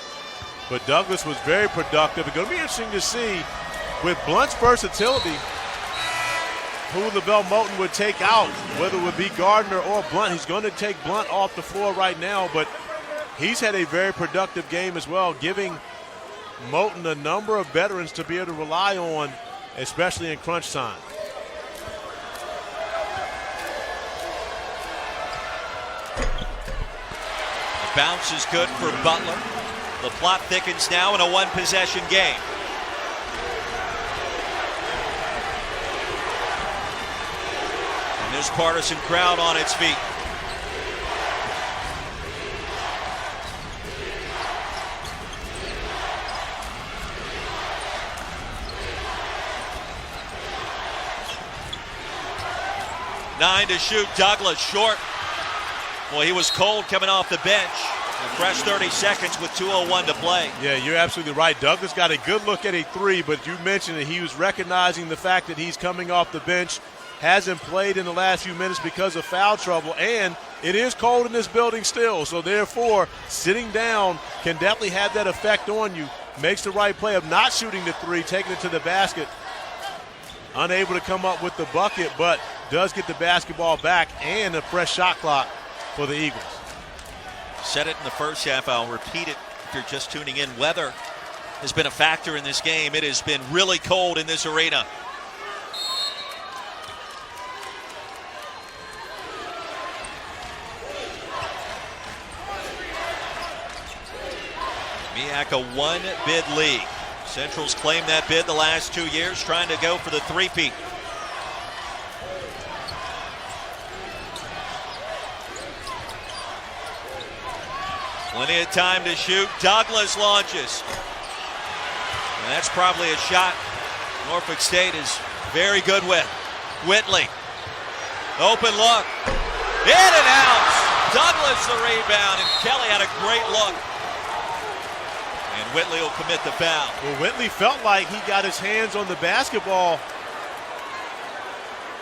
But Douglas was very productive. It's going to be interesting to see, with Blunt's versatility, who LaVelle Moulton would take out, whether it would be Gardner or Blunt. He's going to take Blunt off the floor right now, but he's had a very productive game as well, giving Moulton a number of veterans to be able to rely on, especially in crunch time. The bounce is good for Butler. The plot thickens now in a one-possession game. And this partisan crowd on its feet. Nine to shoot. Douglas short. Well, he was cold coming off the bench. A fresh 30 seconds with 2:01 to play. Yeah, you're absolutely right. Douglas got a good look at a 3, but you mentioned that he was recognizing the fact that he's coming off the bench, hasn't played in the last few minutes because of foul trouble, and it is cold in this building still. So therefore, sitting down can definitely have that effect on you. Makes the right play of not shooting the 3, taking it to the basket. Unable to come up with the bucket, but does get the basketball back and a fresh shot clock for the Eagles. Said it in the first half. I'll repeat it if you're just tuning in. Weather has been a factor in this game. It has been really cold in this arena. MEAC a 1-bid league. Central's claimed that bid the last 2 years, trying to go for the three-peat. Plenty of time to shoot. Douglas launches. And that's probably a shot Norfolk State is very good with. Whitley. Open look. In and out. Douglas the rebound, and Kelly had a great look. And Whitley will commit the foul. Well, Whitley felt like he got his hands on the basketball,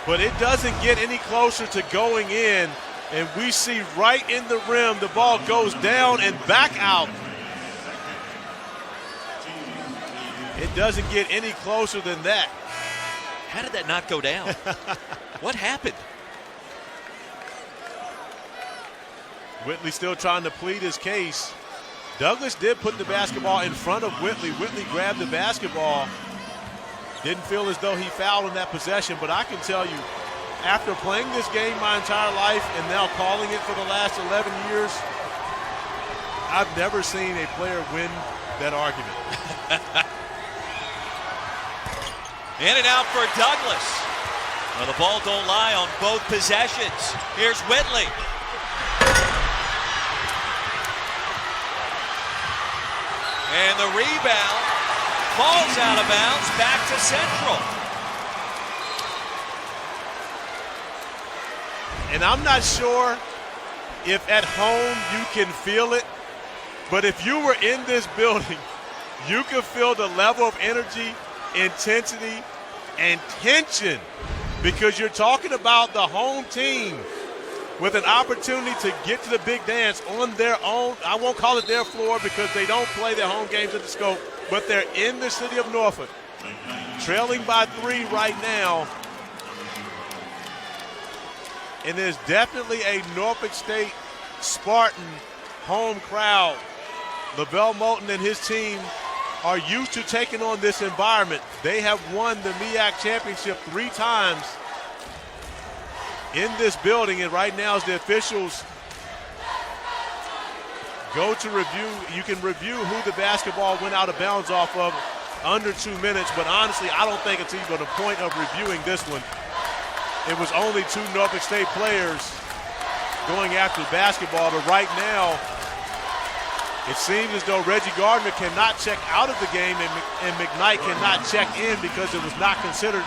but it doesn't get any closer to going in. And we see right in the rim, the ball goes down and back out. It doesn't get any closer than that. How did that not go down? What happened? Whitley still trying to plead his case. Douglas did put the basketball in front of Whitley. Whitley grabbed the basketball. Didn't feel as though he fouled in that possession, but I can tell you, after playing this game my entire life and now calling it for the last 11 years, I've never seen a player win that argument. In and out for Douglas. Well, the ball don't lie on both possessions. Here's Whitley. And the rebound falls out of bounds back to Central. And I'm not sure if at home you can feel it, but if you were in this building, you could feel the level of energy, intensity, and tension, because you're talking about the home team with an opportunity to get to the big dance on their own. I won't call it their floor because they don't play their home games at the Scope, but they're in the city of Norfolk, trailing by 3 right now. And there's definitely a Norfolk State Spartan home crowd. Lavelle Moulton and his team are used to taking on this environment. They have won the MEAC championship 3 times in this building, and right now as the officials go to review, you can review who the basketball went out of bounds off of under 2 minutes, but honestly, I don't think it's even a point of reviewing this one. It was only 2 Norfolk State players going after the basketball, but right now, it seems as though Reggie Gardner cannot check out of the game and McKnight cannot check in because it was not considered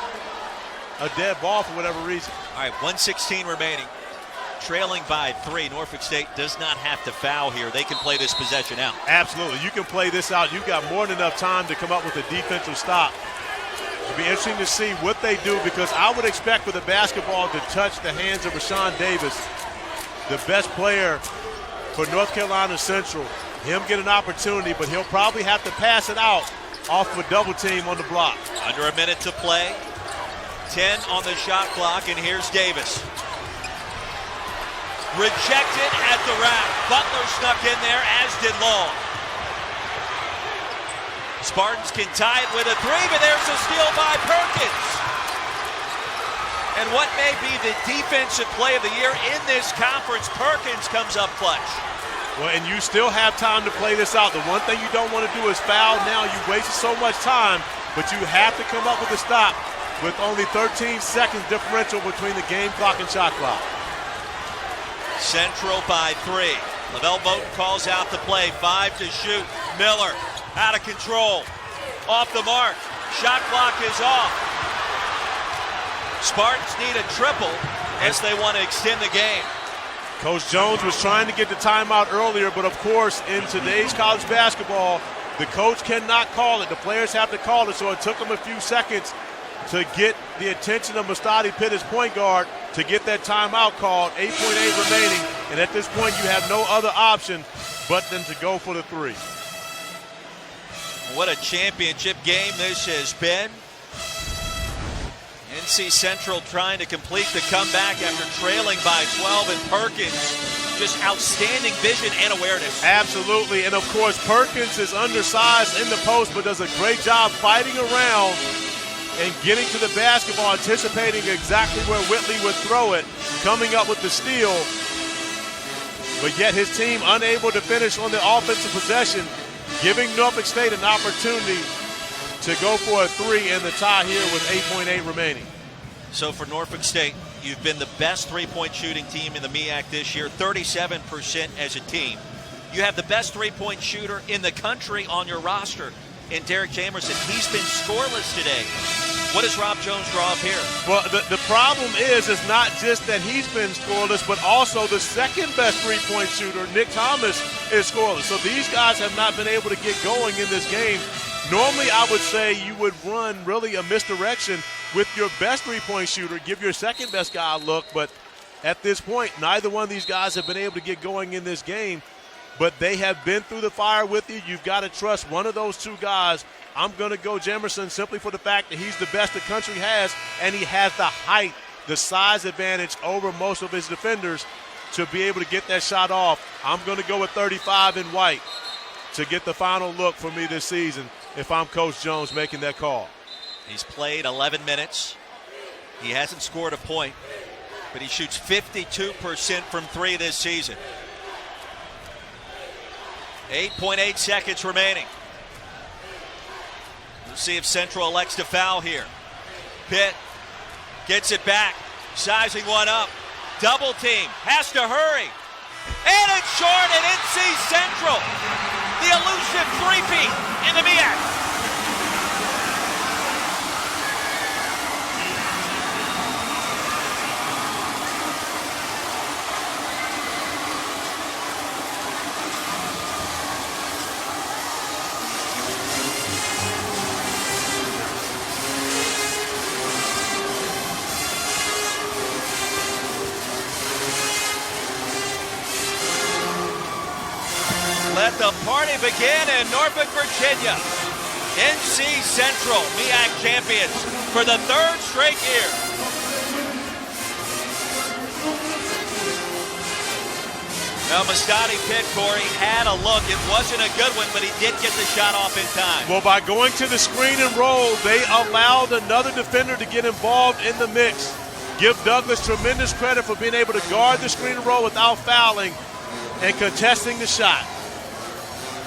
a dead ball for whatever reason. All right, 1:16 remaining. Trailing by 3. Norfolk State does not have to foul here. They can play this possession out. Absolutely. You can play this out. You've got more than enough time to come up with a defensive stop. It'll be interesting to see what they do, because I would expect for the basketball to touch the hands of Rashawn Davis, the best player for North Carolina Central. Him get an opportunity, but he'll probably have to pass it out off of a double team on the block. Under a minute to play. 10 on the shot clock, and here's Davis. Rejected at the rack. Butler snuck in there, as did Long. Spartans can tie it with a 3, but there's a steal by Perkins. And what may be the defensive play of the year in this conference, Perkins comes up clutch. Well, and you still have time to play this out. The one thing you don't want to do is foul now. You wasted so much time, but you have to come up with a stop with only 13 seconds differential between the game clock and shot clock. Central by 3. Lavelle Moulton calls out the play. 5 to shoot. Miller out of control. Off the mark. Shot clock is off. Spartans need a triple as they want to extend the game. Coach Jones was trying to get the timeout earlier, but of course, in today's college basketball, the coach cannot call it. The players have to call it, so it took them a few seconds to get the attention of Mustadi Pitt as point guard to get that timeout called. 8.8 remaining, and at this point, you have no other option but then to go for the 3. What a championship game this has been. NC Central trying to complete the comeback after trailing by 12, and Perkins, just outstanding vision and awareness. Absolutely, and of course Perkins is undersized in the post but does a great job fighting around and getting to the basketball, anticipating exactly where Whitley would throw it, coming up with the steal, but yet his team unable to finish on the offensive possession, giving Norfolk State an opportunity to go for a 3 in the tie here with 8.8 remaining. So for Norfolk State, you've been the best three-point shooting team in the MEAC this year, 37% as a team. You have the best three-point shooter in the country on your roster in Derek Jamerson. He's been scoreless today. What does Rob Jones draw up here? Well, the problem is it's not just that he's been scoreless, but also the second best three-point shooter, Nick Thomas, is scoreless. So these guys have not been able to get going in this game. Normally, I would say you would run really a misdirection with your best three-point shooter, give your second best guy a look, but at this point, neither one of these guys have been able to get going in this game, but they have been through the fire with you. You've got to trust one of those two guys. I'm going to go Jamerson simply for the fact that he's the best the country has, and he has the height, the size advantage over most of his defenders to be able to get that shot off. I'm going to go with 35 in white to get the final look for me this season if I'm Coach Jones making that call. He's played 11 minutes. He hasn't scored a point, but he shoots 52% from 3 this season. 8.8 seconds remaining. We'll see if Central elects to foul here. Pitt gets it back, sizing one up. Double team, has to hurry. And it's short, and NC Central, the elusive three-peat in the MEAC. Let the party begin in Norfolk, Virginia. NC Central MEAC champions for the third straight year. Now, Mastani Pitt, Corey, had a look. It wasn't a good one, but he did get the shot off in time. Well, by going to the screen and roll, they allowed another defender to get involved in the mix. Give Douglas tremendous credit for being able to guard the screen and roll without fouling and contesting the shot.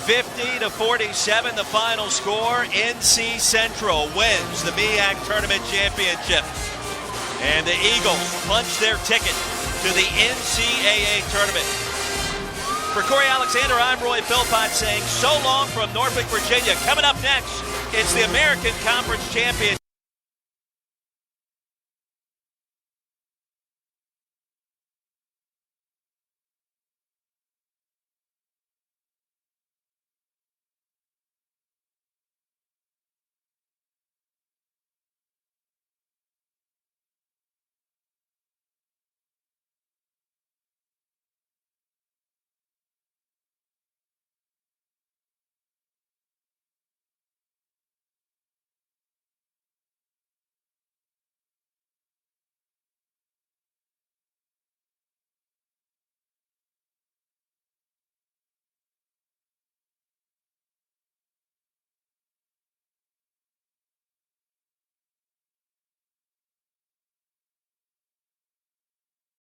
50-47, the final score. NC Central wins the MEAC Tournament Championship. And the Eagles punch their ticket to the NCAA Tournament. For Corey Alexander, I'm Roy Philpott saying so long from Norfolk, Virginia. Coming up next, it's the American Conference Championship.